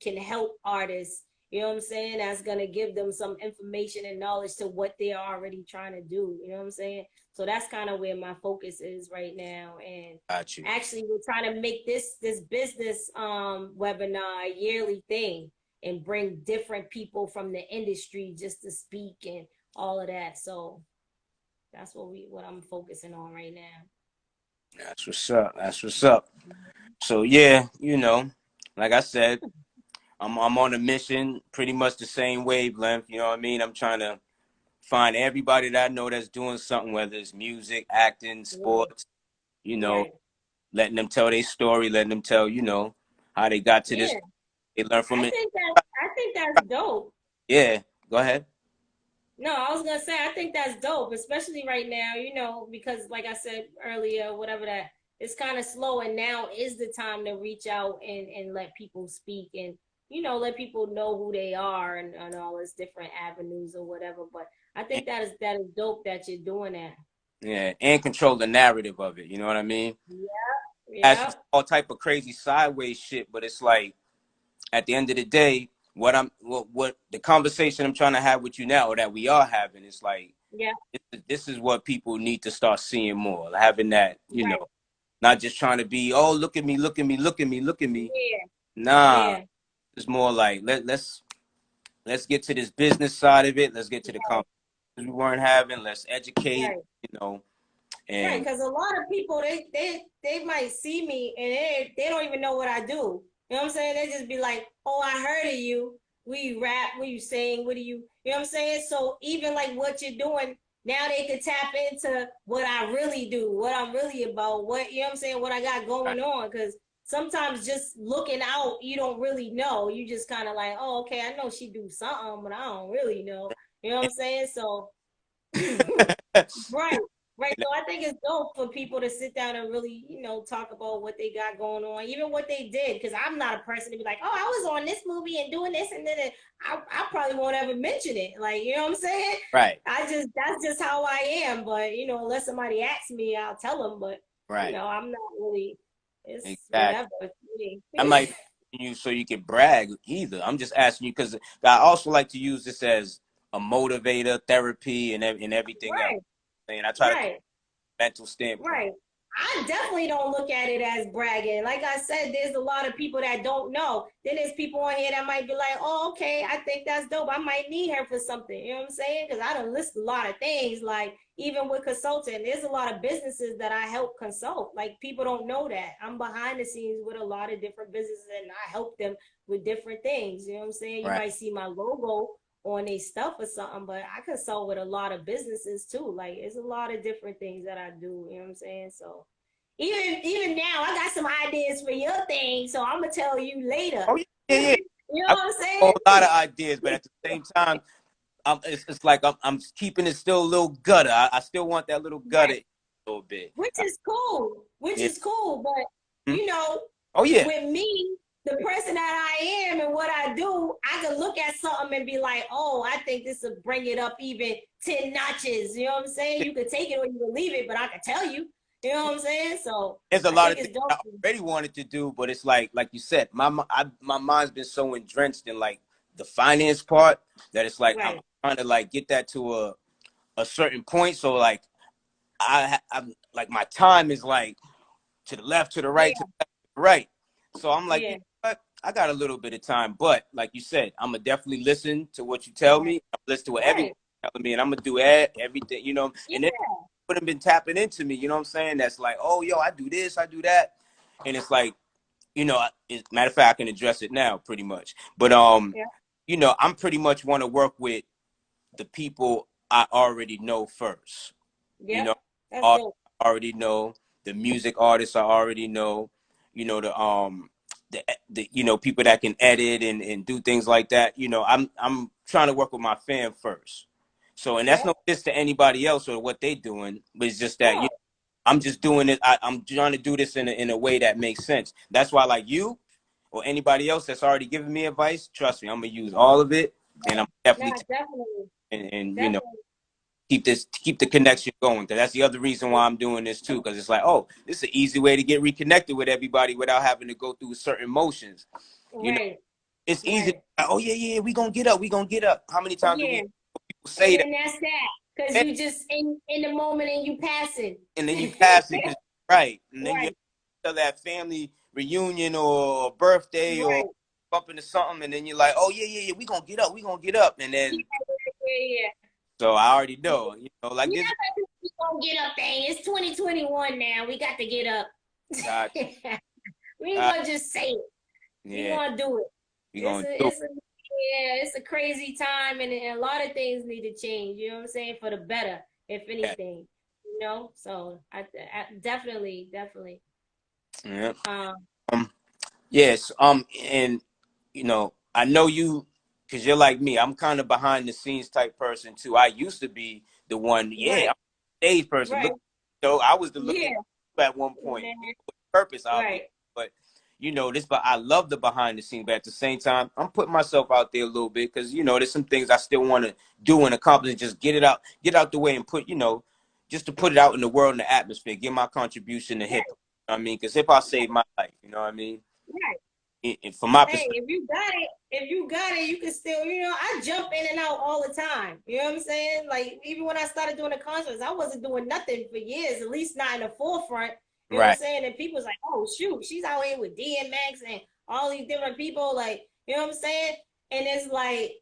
can help artists. You know what I'm saying? That's gonna give them some information and knowledge to what they're already trying to do. You know what I'm saying? So that's kind of where my focus is right now. And Got you. actually, we're trying to make this business webinar a yearly thing and bring different people from the industry just to speak and all of that. So that's what I'm focusing on right now. That's what's up. That's what's up. So yeah, like I said, I'm on a mission, pretty much the same wavelength. You know what I mean? I'm trying to find everybody that I know that's doing something, whether it's music, acting, Right, sports, you know, right. letting them tell their story, letting them tell, how they got to this. Yeah, They learn from it. I think that's dope. Yeah, go ahead. No, I was gonna say I think that's dope, especially right now, you know, because like I said earlier, whatever that it's kind of slow and now is the time to reach out and let people speak and you know let people know who they are and all these different avenues or whatever. But I And, think that is dope that you're doing that. yeah, and control the narrative of it. You know what I mean? Yeah, As yeah, all type of crazy sideways shit, but it's like at the end of the day, what the conversation I'm trying to have with you now, or that we are having, is like yeah, this is what people need to start seeing more, having that, right. Not just trying to be, oh, look at me, look at me, look at me, look at me. Yeah. Nah, Yeah. it's more like let's get to this business side of it. Let's get to the Right. conversations we weren't having. Let's educate, Right. Right, and because a lot of people they might see me and they don't even know what I do. You know what I'm saying? They just be like, "Oh, I heard of you. What you rap? What you sing? What do you?" You know what I'm saying? So even like what you're doing now, they could tap into what I really do, what I'm really about, what you know what I'm saying, what I got right, going on. Because sometimes just looking out, you don't really know. You just kind of like, "Oh, okay, I know she do something, but I don't really know." You know what I'm saying? So. Right, right. So I think it's dope for people to sit down and really, talk about what they got going on, even what they did. Because I'm not a person to be like, oh, I was on this movie and doing this, and then I probably won't ever mention it. Like, you know what I'm saying? right, That's just how I am. But unless somebody asks me, I'll tell them. But right, I'm not really. It's exactly. whatever. It's me. I might be you so you can brag either. I'm just asking you because I also like to use this as a motivator, therapy, and everything else. Right, And I try to think right. mental standpoint. Right. I definitely don't look at it as bragging. Like I said, there's a lot of people that don't know. Then there's people on here that might be like, oh, okay, I think that's dope. I might need her for something. You know what I'm saying? Because I don't list a lot of things. Like even with consulting, there's a lot of businesses that I help consult. Like people don't know that. I'm behind the scenes with a lot of different businesses and I help them with different things. You know what I'm saying? You Right. might see my logo on their stuff or something, but I consult with a lot of businesses too. Like it's a lot of different things that I do, you know what I'm saying? So even now I got some ideas for your thing, so I'm gonna tell you later. Oh yeah, yeah, yeah. You know I got what I'm a saying? whole lot of ideas, but at the same time, it's like I'm keeping it still a little gutter. I still want that little gutter Right. a little bit. Which is cool. Which Yeah. is cool. But Hmm? you know, Oh yeah. with me, the person that I am and what I do, I can look at something and be like, oh, I think this will bring it up even 10 notches. You know what I'm saying? You could take it or you can leave it, but I can tell you. You know what I'm saying? So There's a I lot think of things it's dope. I already wanted to do, but it's like you said, my mind's been so entrenched in like the finance part that it's like I'm Right. trying to like get that to a certain point. So like I'm like my time is like to the left, to the right, to Yeah. the left, to the right. So I'm like, you Yeah. know what? I got a little bit of time, but like you said, I'm gonna definitely listen to what you tell Right. me. I'm listen to what everybody's Right. telling me, and I'm gonna do everything, Yeah. And then people have been tapping into me, you know what I'm saying? That's like, oh, yo, I do this, I do that, and it's like, matter of fact, I can address it now, pretty much. But Yeah. I'm pretty much want to work with the people I already know first. You Yep. know, That's artists dope. I already know, the music artists I already know, the people that can edit and do things like that. I'm trying to work with my fan first. So and that's Yep. no diss to anybody else or what they doing, but it's just that No. I'm just doing it. I'm trying to do this in a way that makes sense. That's why like you or anybody else that's already giving me advice, trust me, I'm gonna use all of it and Right. I'm No, definitely definitely. and Definitely. keep the connection going because that's the other reason why I'm doing this too because it's like oh this is an easy way to get reconnected with everybody without having to go through certain motions you know Right. it's easy Right. oh yeah we gonna get up how many times do we Yeah. hear people And say that then that's that. Cause and, you just in the moment and you passing. and then you pass it because right and then you Right. have that family reunion or birthday or Right. bump into something and then you're like oh yeah we gonna get up and Yeah, then yeah, so I already yeah. know like You this never we gonna get up thing. It's 2021 now. We got to get up. got you We ain't got, gonna just say it. We yeah gonna do it. we gonna do it. It's a crazy time and a lot of things need to change, you know what I'm saying, for the better, if Yeah. anything. So I definitely. Yeah. Um Um, yes. And I know you because you're like me. I'm kind of behind the scenes type person too. I used to be the one. Yeah, right, I'm a stage person. right, Look, I was the looking yeah, at one point man, with purpose, right, obviously. But this. But I love the behind the scenes. But at the same time, I'm putting myself out there a little bit because there's some things I still want to do and accomplish. Just get out the way, and put just to put it out in the world in the atmosphere. Give my contribution to hip hop. You know what I mean, because hip hop saved my life. You know what I mean? right. From my Hey, perspective. if you got it, you can still, I jump in and out all the time. You know what I'm saying? Like even when I started doing the concerts, I wasn't doing nothing for years, at least not in the forefront. You know what I'm Right. saying? And people's like, oh shoot, she's out here with DMX and all these different people, like, you know what I'm saying? And it's like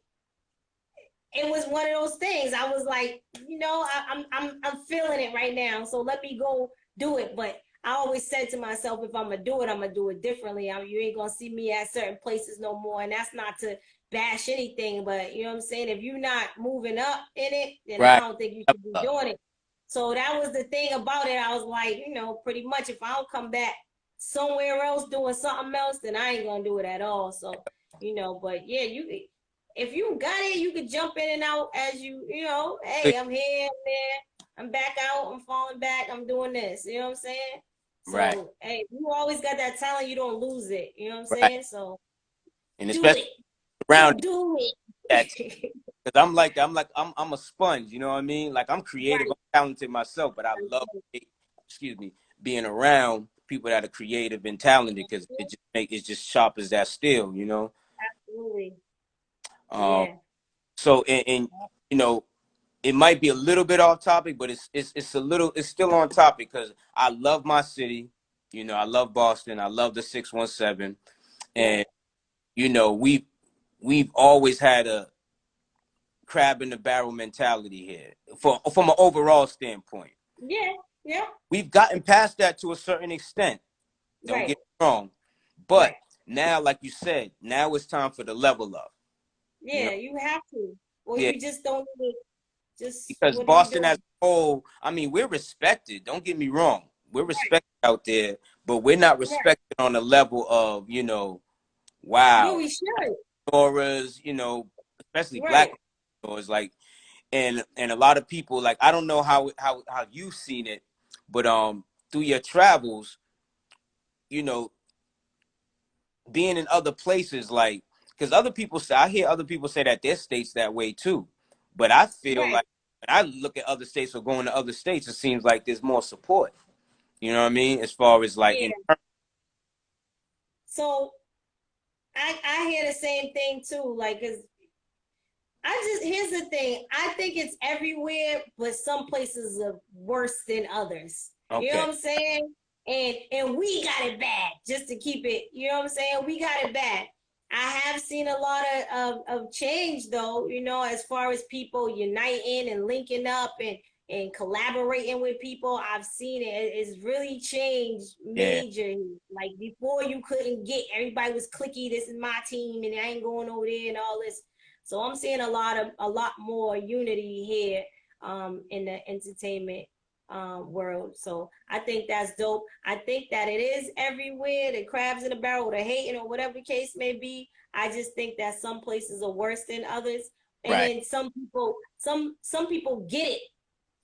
it was one of those things. I was like, I'm feeling it right now. So let me go do it. But I always said to myself, if I'm gonna do it, I'm gonna do it differently. You ain't gonna see me at certain places no more. And that's not to bash anything, but you know what I'm saying? If you're not moving up in it, then I Right. don't think you should be doing it. So that was the thing about it. I was like, pretty much if I don't come back somewhere else doing something else, then I ain't gonna do it at all. So, but yeah, if you got it, you could jump in and out as hey, I'm here, I'm there, I'm back out, I'm falling back, I'm doing this. You know what I'm saying? Right. So, hey, you always got that talent, you don't lose it. You know what I'm Right. saying? So And do especially it. around Go do that, it. because I'm a sponge. You know what I mean? Like I'm creative, Right. I'm talented myself, but I love, excuse me, being around people that are creative and talented because it's just sharp as that steel. You know. Absolutely. Um. Yeah. So and you know it might be a little bit off topic, but it's still on topic because I love my city. You know, I love Boston. I love the 617, Right. and we've always had a crab in the barrel mentality here from an overall standpoint. Yeah. Yeah. We've gotten past that to a certain extent. Don't Right. get me wrong, Right. but now, like you said, now it's time for the level up. You know, Yeah, you have to. Or yeah, you just don't need to just because what are you Boston as doing? a whole, I mean, we're respected. Don't get me wrong, we're Right. respected out there, but we're not Right. respected on the level of Yeah, wow, we should. auras, especially black Right. auras, like and a lot of people like I don't know how you've seen it, but through your travels, you know, being in other places, like because other people say I hear other people say that their states that way too, but I feel Right. like when I look at other states or going to other states, it seems like there's more support. You know what I mean? As far as like Yeah. So I hear the same thing too. Like, 'cause here's the thing. I think it's everywhere, but some places are worse than others. You know okay, what I'm saying? And we got it bad just to keep it. You know what I'm saying? We got it bad. I have seen a lot of change though. As far as people uniting and linking up and collaborating with people, I've seen it. It's really changed yeah, major. Like before, you couldn't get everybody was clicky. This is my team, and I ain't going over there and all this. So I'm seeing a lot more unity here in the entertainment world. So I think that's dope. I think that it is everywhere. The crabs in the barrel, the hating, or whatever the case may be. I just think that some places are worse than others, and right, then some people get it.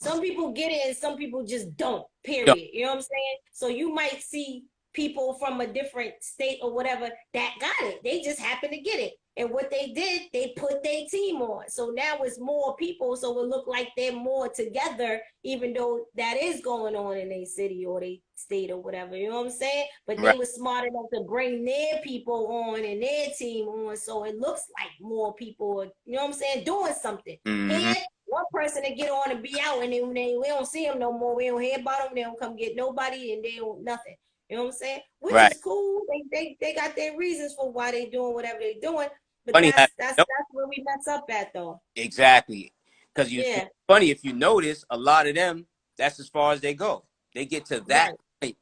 Some people get it, and some people just don't. yo, Period. You know what I'm saying? So you might see people from a different state or whatever that got it. They just happen to get it. And what they did, they put their team on. So now it's more people. So it look like they're more together, even though that is going on in a city or they state or whatever. You know what I'm saying? But they right, were smart enough to bring their people on and their team on. So it looks like more people are, you know what I'm saying, doing something. mm-hmm. Here, one person to get on and be out, and then we don't see them no more. We don't hear about them. They don't come get nobody, and they don't nothing. You know what I'm saying? Which Right. is cool. They got their reasons for why they doing whatever they doing. But Funny how that's where we mess up at though. exactly because it's Yeah, funny if you notice a lot of them. That's as far as they go. They get to that right. point,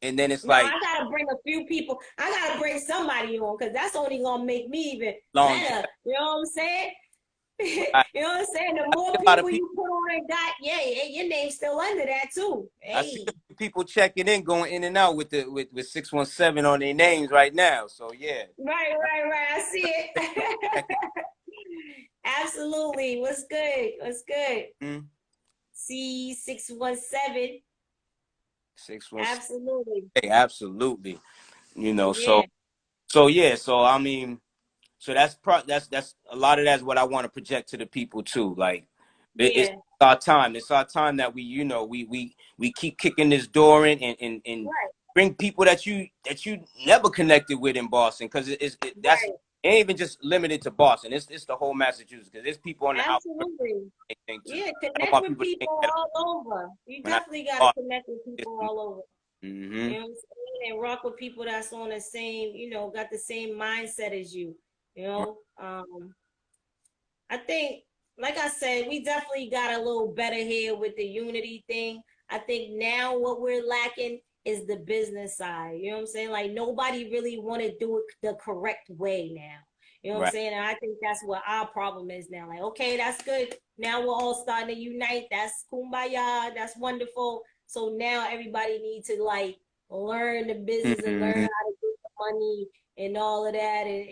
and then it's No, like I gotta bring a few people. I gotta bring somebody on because that's only gonna make me even better. longevity. You know what I'm saying? You I know what I'm saying? The see more a lot of people people. you put on and got, yeah, your name's still under that too. I see Hey, people checking in, going in and out with the with 617 on their names right now. So yeah, right. I see it. Absolutely. What's good? What's good? mm-hmm. C617. 617. Absolutely. Hey, absolutely. Yeah. So yeah. So I mean, so that's a lot of that's what I want to project to the people too. Like it's Yeah. our time. It's our time that we keep kicking this door in and Right. bring people that you never connected with in Boston because that's Right. it ain't even just limited to Boston. It's the whole Massachusetts because there's people on the outskirts Absolutely. thing too. Yeah. I don't Connect want with people to think people that all over. You when I definitely got to Boston, connect with it's people all over. You know what I'm saying? And rock with people that's on the same, got the same mindset as you. You know, I think, like I said, we definitely got a little better here with the unity thing. I think now what we're lacking is the business side. You know what I'm saying? Like nobody really want to do it the correct way now. You know what I'm Right. saying? And I think that's what our problem is now. Like, okay, that's good. Now we're all starting to unite. That's kumbaya. That's wonderful. So now everybody needs to like learn the business and learn Mm-hmm. how to get the money and all of that, and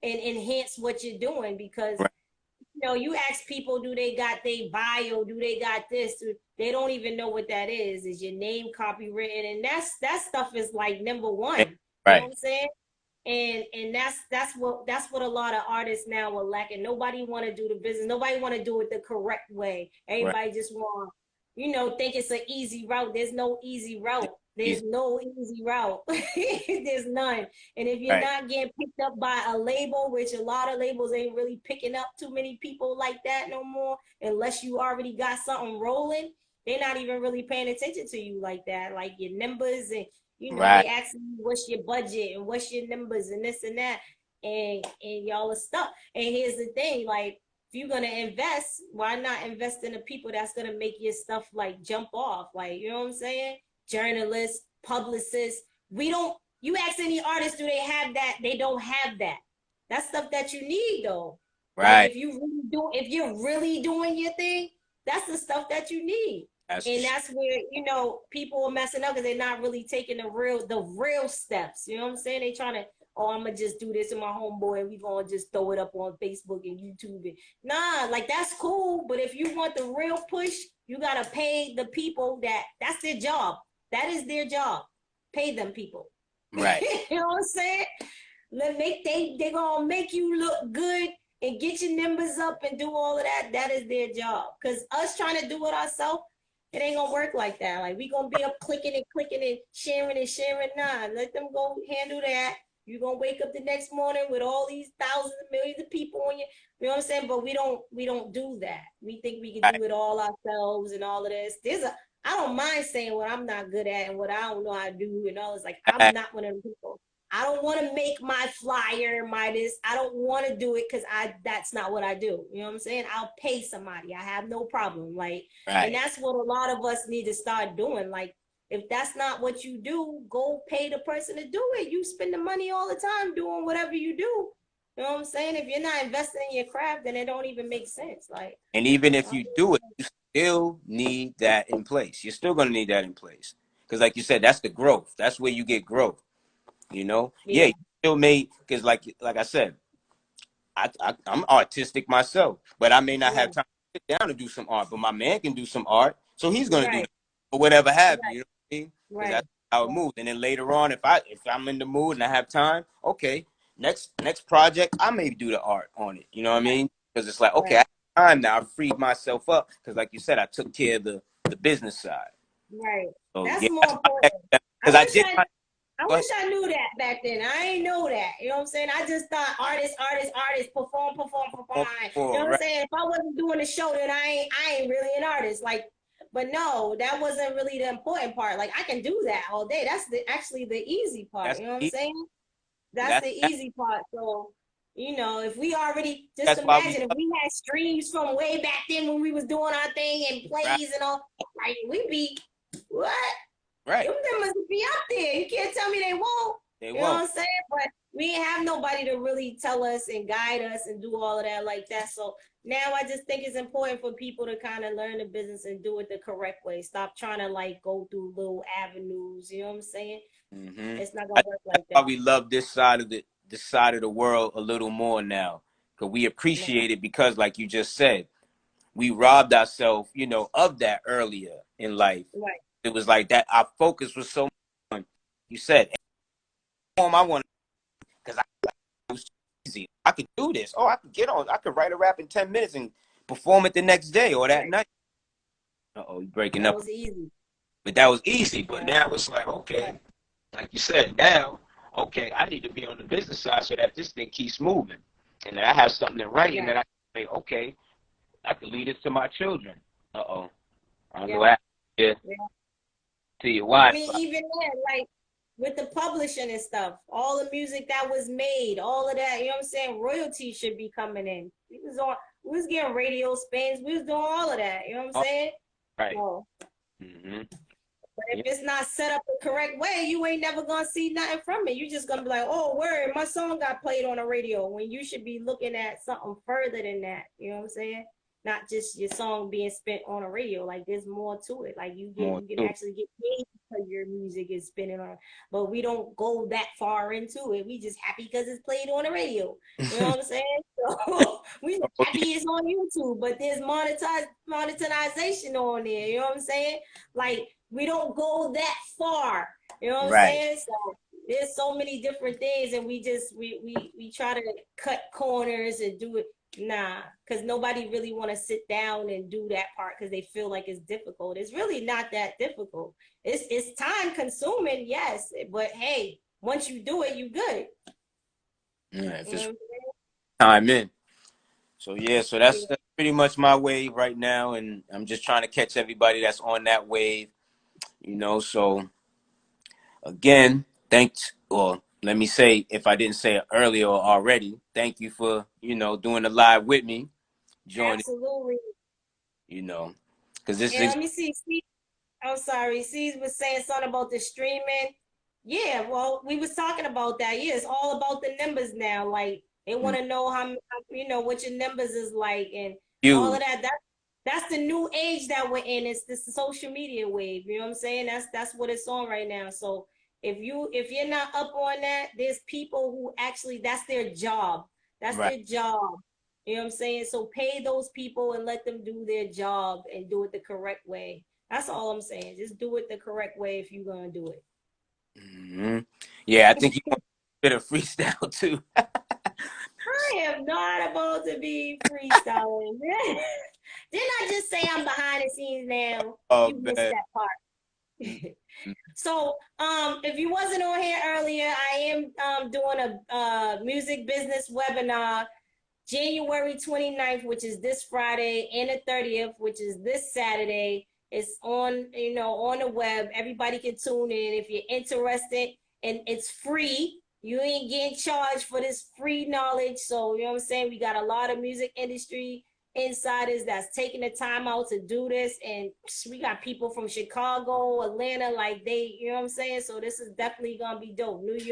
and enhance what you're doing because Right. you ask people, do they got their bio? Do they got this? They don't even know what that is. Is your name copywritten? And that stuff is like number one. You know what Right. I'm saying? And that's what a lot of artists now are lacking. Nobody want to do the business. Nobody want to do it the correct way. Right. Everybody just want, think it's an easy route. There's no easy route. There's Easy. no easy route. There's none. And if you're Right. not getting picked up by a label, which a lot of labels ain't really picking up too many people like that no more, unless you already got something rolling, they're not even really paying attention to you like that. Like your numbers and Right. they asking you what's your budget and what's your numbers and this and that, and y'all are stuck. And here's the thing, like if you're gonna invest, why not invest in the people that's gonna make your stuff like jump off? Like, you know what I'm saying? Journalists, publicists. We don't. You ask any artist, do they have that? They don't have that. That's stuff that you need though. Like Right. if you're really doing your thing, that's the stuff that you need. That's the And shit. that's where people are messing up because they're not really taking the real steps. You know what I'm saying? They trying to, oh, I'm gonna just do this in my homeboy and we gonna just throw it up on Facebook and YouTube. And nah, like that's cool, but if you want the real push, you gotta pay the people that's their job. That is their job. Pay them people. Right. You know what I'm saying? They gonna make you look good and get your numbers up and do all of that. That is their job. Cause us trying to do it ourselves, it ain't gonna work like that. Like we gonna be up clicking and sharing and sharing. Nah, let them go handle that. You're gonna wake up the next morning with all these thousands and millions of people on you. You know what I'm saying? But we don't do that. We think we can Right. do it all ourselves and all of this. I don't mind saying what I'm not good at and what I don't know how to do and all. It's like I'm Right. not one of them people. I don't want to make my flyer, my this. I don't want to do it because that's not what I do. You know what I'm saying? I'll pay somebody. I have no problem. Like, and Right. that's what a lot of us need to start doing. Like, if that's not what you do, go pay the person to do it. You spend the money all the time doing whatever you do. You know what I'm saying? If you're not investing in your craft, then it don't even make sense. Like, And even if I you do it, you still need that in place. You're still gonna need that in place. Because like you said, that's the growth. That's where you get growth. You know? Yeah, yeah, you still may because like I said, I'm artistic myself, but I may not have yeah, time to sit down and do some art. But my man can do some art, so he's gonna do right, that or whatever have you. right, You know what I mean? Because right, that's how it right, moves. And then later on, if I'm in the mood and I have time, okay, next project I may do the art on it. You know what I mean? Because it's like okay, I right, have time now. I freed myself up because, like you said, I took care of the business side. right. So That's yeah, more that's my important. next step. I Because I wish did I my I go ahead. wish I knew that back then. I ain't know that. You know what I'm saying? I just thought artist, perform, perform, perform. You know what I'm Right, saying? If I wasn't doing the show, then I ain't really an artist. Like, but no, that wasn't really the important part. Like I can do that all day. That's actually the easy part. that's You know what I'm easy. saying? And That's the easy part. So, if we already just that's why we imagine if we had streams from way back then when we was doing our thing and right, plays and all, like we'd be what? right. Them numbers be up there. You can't tell me they won't. They You know what won't. I'm saying? But we ain't have nobody to really tell us and guide us and do all of that like that. So now I just think it's important for people to kind of learn the business and do it the correct way. Stop trying to like go through little avenues. You know what I'm saying? Hmm. It's not I gonna think work that's like why that. we love this side of the world a little more now, because we Right, appreciate it because, like you just said, we robbed ourselves, of that earlier in life. right, It was like that. Our focus was so much on, you said, I want because it was easy. I could do this. Oh, I could get on. I could write a rap in 10 minutes and perform it the next day or that right. night. You breaking That up. was easy. But that was easy. But Yeah, now it's like, right, okay, like you said, now, okay, I need to be on the business side so that this thing keeps moving. And that I have something to write and right. then I can say, okay, I can lead this to my children. Uh-oh. I don't know Yeah, what happened here. yeah. to your I Wi-Fi. mean, even then, like with the publishing and stuff, all the music that was made, all of that, you know what I'm saying? Royalties should be coming in. We was getting radio spins, we was doing all of that, you know what I'm Oh, saying? right. So, Mm-hmm. but if Yeah. it's not set up the correct way, you ain't never gonna see nothing from it. You just gonna be like, oh, word, my song got played on the radio, when you should be looking at something further than that. You know what I'm saying? Not just your song being spent on a radio. Like there's more to it. Like More you can too. actually get paid because your music is spinning on. But we don't go that far into it. We just happy because it's played on the radio. You know what I'm saying? So we Oh, happy it's on YouTube, but there's monetization on there. You know what I'm saying? Like we don't go that far. You know what I'm right. saying? So there's so many different things, and we try to cut corners and do it. Nah, because nobody really want to sit down and do that part because they feel like it's difficult. It's really not that difficult. It's time consuming, yes, but hey, once you do it, you good. Yeah, if You know it's what time in. So yeah, so I'm saying? that's pretty much my wave right now, and I'm just trying to catch everybody that's on that wave. So again, thanks, or let me say, if I didn't say it earlier already, thank you for, doing the live with me, joining, Absolutely. you know, because this And is, let me see. I'm sorry. C's was saying something about the streaming. Yeah, well, we was talking about that. Yeah, it's all about the numbers now. Like they want to know what your numbers is like and all of huge, that. That's the new age that we're in. It's this social media wave. You know what I'm saying? That's what it's on right now. So if you're not up on that, there's people who actually that's their job. That's right? their job. You know what I'm saying? So pay those people and let them do their job and do it the correct way. That's all I'm saying. Just do it the correct way if you're gonna do it. Hmm. Yeah, I think you want a bit of freestyle too. I am not about to be freestyling. Didn't I just say I'm behind the scenes now? Oh, You missed man. that part. So, if you wasn't on here earlier, I am doing a music business webinar January 29th, which is this Friday, and the 30th, which is this Saturday. It's on the web. Everybody can tune in if you're interested, and it's free. You ain't getting charged for this free knowledge. So, you know what I'm saying? We got a lot of music industry insiders that's taking the time out to do this. And we got people from Chicago, Atlanta, like you know what I'm saying? So this is definitely gonna be dope. New York,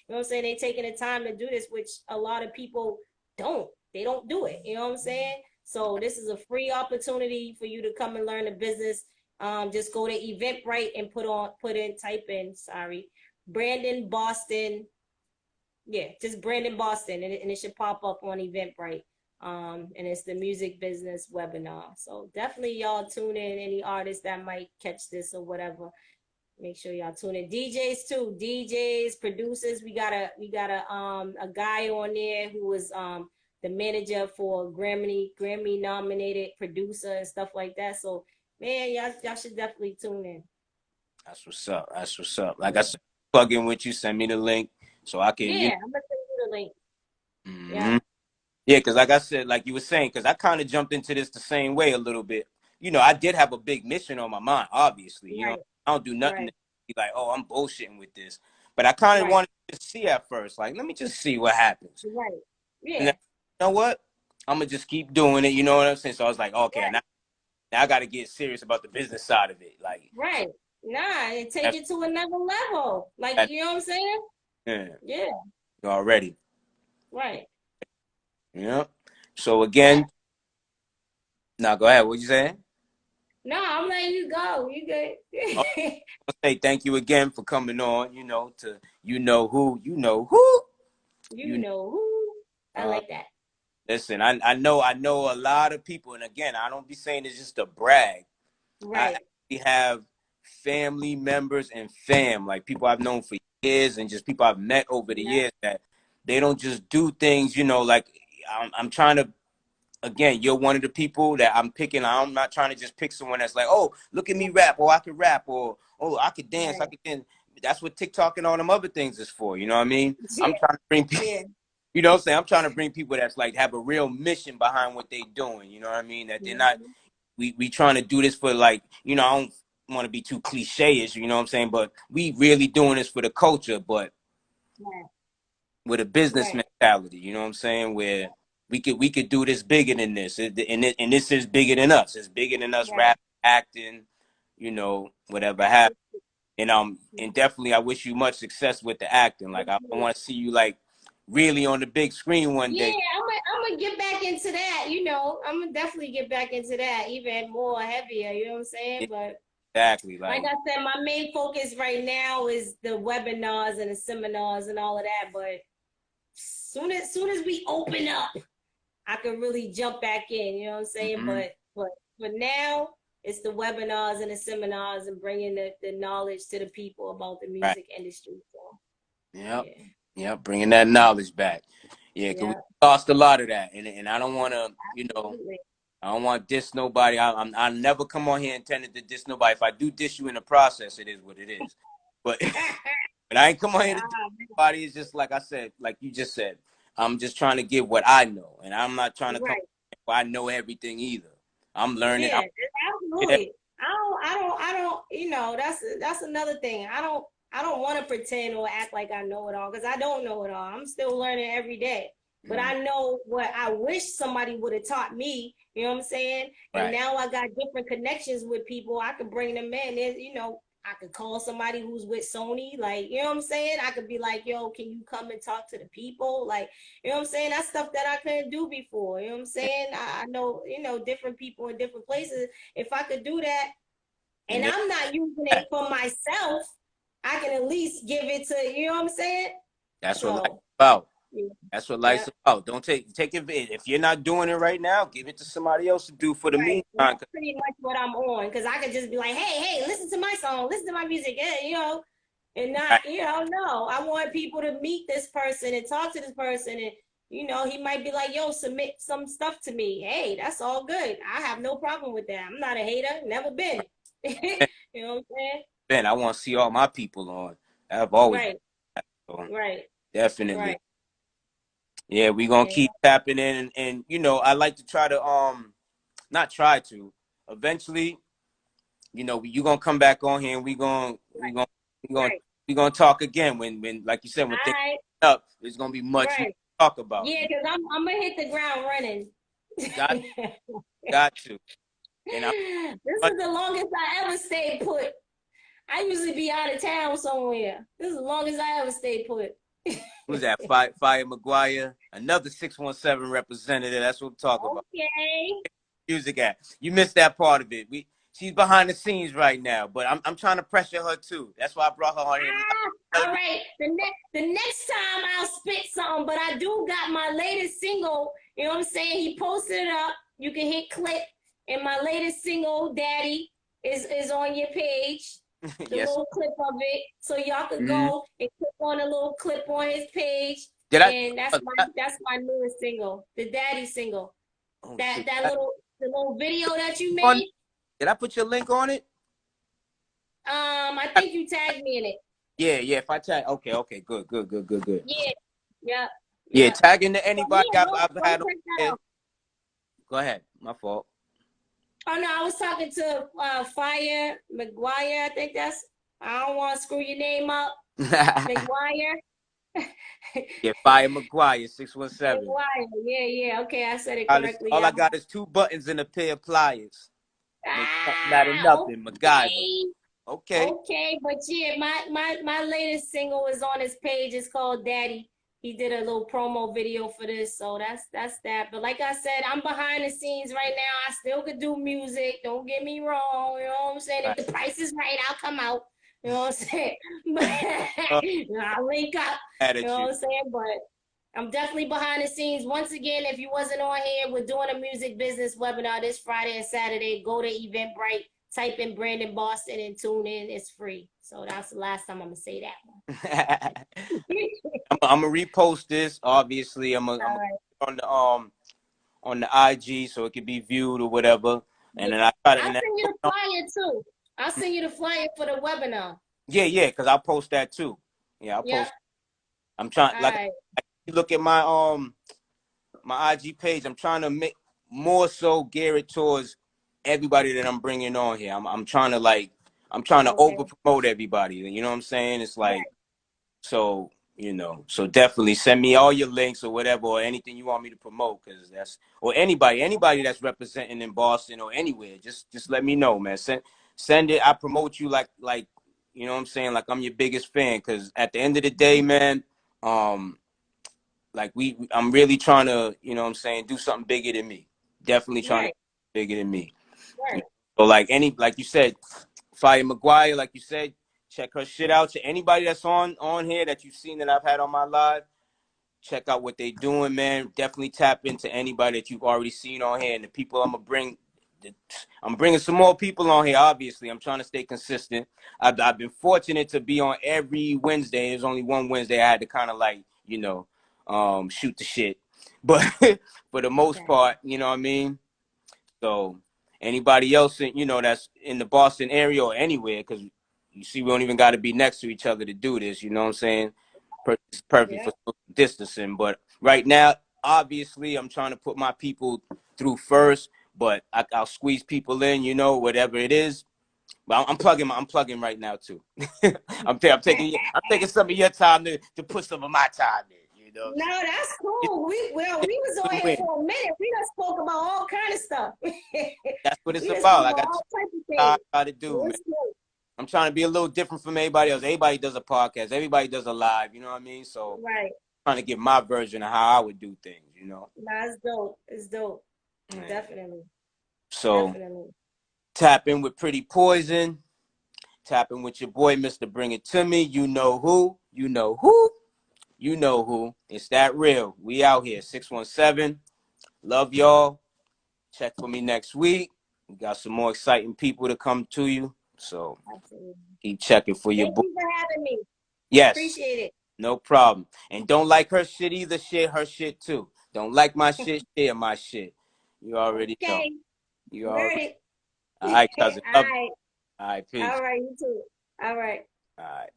you know what I'm saying? They taking the time to do this, which a lot of people don't. They don't do it. You know what I'm saying? So this is a free opportunity for you to come and learn the business. Just go to Eventbrite and type in, sorry, Brandon Boston. Yeah, just Brandon Boston, and it should pop up on Eventbrite. And it's the music business webinar. So definitely y'all tune in. Any artists that might catch this or whatever, make sure y'all tune in. DJs too, DJs, producers. We got a guy on there who was the manager for Grammy nominated producer and stuff like that. So man, y'all should definitely tune in. That's what's up. That's what's up. Like I Yeah, said, plug in with you, send me the link so I can, yeah, I'm gonna send you the link. Yeah, Mhm. Yeah, because like I said, like you were saying, because I kind of jumped into this the same way a little bit. I did have a big mission on my mind, obviously. right, I don't do nothing right, to be like, oh, I'm bullshitting with this. But I kind of right, wanted to see at first, like, let me just see what happens. right. And then, Yeah, you know what? I'm going to just keep doing it. You know what I'm saying? So I was like, okay, right, now I got to get serious about the business side of it. Like, right. Nah, and take that's, it to another level. Like, that, you know what I'm saying? yeah, Yeah, already. right. Yeah. So Yeah. again, now go ahead. What you saying? No, I'm letting you go. You Oh, good? I'll say thank you again for coming on, to you know who. You You know who? I uh like that. listen, I know a lot of people, and again, I don't be saying this just to brag. I Right. actually have family members and like people I've known for years and just people I've met over the Yeah. years that they don't just do things, like I'm trying to again, you're one of the people that I'm picking. I'm not trying to just pick someone that's like, oh, look at me rap, or I can rap, or oh, I could dance, I Right. could dance. That's what TikTok and all them other things is for. You know what I mean? I'm trying to bring people, Yeah. you know what I'm saying? I'm trying to bring people that's like have a real mission behind what they doing. You know what I mean? That they're not, Mhm. we trying to do this for like, I don't. want to be too cliche-ish, you know what I'm saying? But we really doing this for the culture, but Right. with a business Right. mentality, you know what I'm saying? Where we could do this bigger than this, and this is bigger than us. It's bigger than us, Right. rap, acting, whatever happens. And definitely, I wish you much success with the acting. Like, I want to see you like really on the big screen one Yeah, day. I'm gonna get back into that. You know, I'm gonna definitely get back into that, even more heavier. You know what I'm saying? Yeah, But exactly. like Like, I said, my main focus right now is the webinars and the seminars and all of that. But soon as we open up, I can really jump back in. You know what I'm saying? mm-hmm. But for now, it's the webinars and the seminars and bringing the knowledge to the people about the Right. music industry. So Yep. yeah, Yep. Bringing that knowledge back. Yeah, because we yeah, lost a lot of that, and I don't want to, absolutely. I don't want to diss nobody. I never come on here intended to diss nobody. If I do diss you in the process, it is what it is. But but I ain't come on here to diss nobody. It's just like I said, like you just said. I'm just trying to give what I know, and I'm not trying to come. Right. I know everything either. I'm learning. Yeah, Yeah, absolutely. I don't, that's another thing. I don't want to pretend or act like I know it all because I don't know it all. I'm still learning every day. But mm, I know what I wish somebody would have taught me, you know what I'm saying? And right. now I got different connections with people. I can bring them in. I could call somebody who's with Sony, like, you know what I'm saying? I could be like, yo, can you come and talk to the people? Like, you know what I'm saying? That's stuff that I couldn't do before. You know what I'm saying? I know, different people in different places. If I could do that And and then I'm not using it for myself, I can at least give it to, you know what I'm saying? that's what life's So, about. yeah. That's what life's Yeah. about. Don't take it. If you're not doing it right now, give it to somebody else to do for the Right. And meantime. that's pretty much what I'm on. Cause I could just be like, hey, listen to my song, listen to my music, and not, Right. no. I want people to meet this person and talk to this person and he might be like, yo, submit some stuff to me. Hey, that's all good. I have no problem with that. I'm not a hater, never been. You know what I'm saying? Ben, I want to see all my people on. I've always been Right, on. right, Definitely. right. Yeah, we gonna Yeah. keep tapping in, and I like to try to not try to. Eventually, you gonna come back on here, and we gonna Right. talk again when like you said, when All things right. are up, there's gonna be much more Right. to talk about. Yeah, because I'm gonna hit the ground running. Got This got to, and I'm is the longest I ever stayed put. I usually be out of town somewhere. This is the longest I ever stayed put. who's that? Fire McGuire, another 617 representative. That's what I'm talking about. Okay. Music at. You missed that part of it. She's behind the scenes right now, but I'm trying to pressure her too. That's why I brought her on here. All right. The next time I'll spit something, but I do got my latest single. You know what I'm saying? He posted it up. You can hit click, and my latest single, Daddy, is on your page. The Yes. little clip of it, so y'all could Mm-hmm. go and click on a little clip on his page, Did I? and that's my newest single, the Daddy single. Oh That shoot! that little the little video that you On, made. did I put your link on it? I think you tagged me in it. Yeah, yeah. If I tag, okay, good. Yeah, yeah, Yeah, yeah. tagging to So anybody yeah, I've go had on check that here. out. Go ahead. My fault. Oh no, I was talking to Fire McGuire. I think that's. I don't want to screw your name up, McGuire. Yeah, Fire McGuire 617. McGuire. Yeah, yeah. Okay, I said it All, correctly. all Yeah. I got is two buttons and a pair of pliers. Make something out of nothing, MacGyver. Okay. Okay. Okay, but yeah, my latest single is on his page. It's called Daddy. He did a little promo video for this, so that's that. But like I said, I'm behind the scenes right now. I still could do music. Don't get me wrong. You know what I'm saying? Right. If the price is right, I'll come out. You know what I'm saying? But I'll link up. Mad You at know you. what I'm saying? But I'm definitely behind the scenes. Once again, if you wasn't on here, we're doing a music business webinar this Friday and Saturday. Go to Eventbrite, type in Brandon Boston and tune in. It's free. So that's the last time I'm gonna say that one. I'm gonna repost this. Obviously, I'm All gonna right. on the IG so it can be viewed or whatever. And Yeah. then I try to I'll and then, send you the flyer too. I'll send you the flyer for the webinar. yeah, because I'll post that too. Yeah, I'll Yep. post. I'm trying All like right. you look at my IG page. I'm trying to make more so gear it towards everybody that I'm bringing on here. I'm trying to like I'm trying to Okay. over promote everybody. You know what I'm saying? It's like, Right. so, so definitely send me all your links or whatever, or anything you want me to promote, because or anybody that's representing in Boston or anywhere. Just let me know, man. Send it. I promote you like, you know what I'm saying? Like I'm your biggest fan, because at the end of the day, man, like I'm really trying to, you know what I'm saying, do something bigger than me. Definitely trying to Right. do bigger than me. Right. So like you said, Fire McGuire, like you said, check her shit out. To anybody that's on here that you've seen that I've had on my live, check out what they doing, man. Definitely tap into anybody that you've already seen on here, and the people I'm gonna bring. I'm bringing some more people on here. Obviously, I'm trying to stay consistent. I've been fortunate to be on every Wednesday. There's only one Wednesday I had to kind of like, shoot the shit, but for the most Okay. part, you know what I mean. So anybody else, that's in the Boston area or anywhere, because you see, we don't even got to be next to each other to do this. You know what I'm saying? It's perfect Yeah. for social distancing. But right now, obviously, I'm trying to put my people through first. But I'll squeeze people in, whatever it is. But I'm plugging right now too. I'm taking some of your time to put some of my time in. You know, No, that's it's, cool. it's We was a on here win-win. for a minute. We done spoke about all kind of stuff. That's what it's We done about. spoke I about got all types of I things. try to do, man. It's good. I'm trying to be a little different from everybody else. Everybody does a podcast. Everybody does a live. You know what I mean? So Right. I'm trying to give my version of how I would do things. That's dope. It's dope. Yeah. Definitely. So Definitely. tap in with Pretty Poison. Tap in with your boy, Mr. Bring It To Me. You know who? You know who? You know who? It's that real. We out here. 617. Love y'all. Check for me next week. We got some more exciting people to come to you. So Absolutely. keep checking for your Thank boy. you for having me. Yes. Appreciate it. No problem. And don't like her shit either. Share her shit too. Don't like my shit. Share my shit. You already know. Okay. You You already. heard it. All right, cousin. All Love you. right. All right. Peace. All right. You too. All right. All right.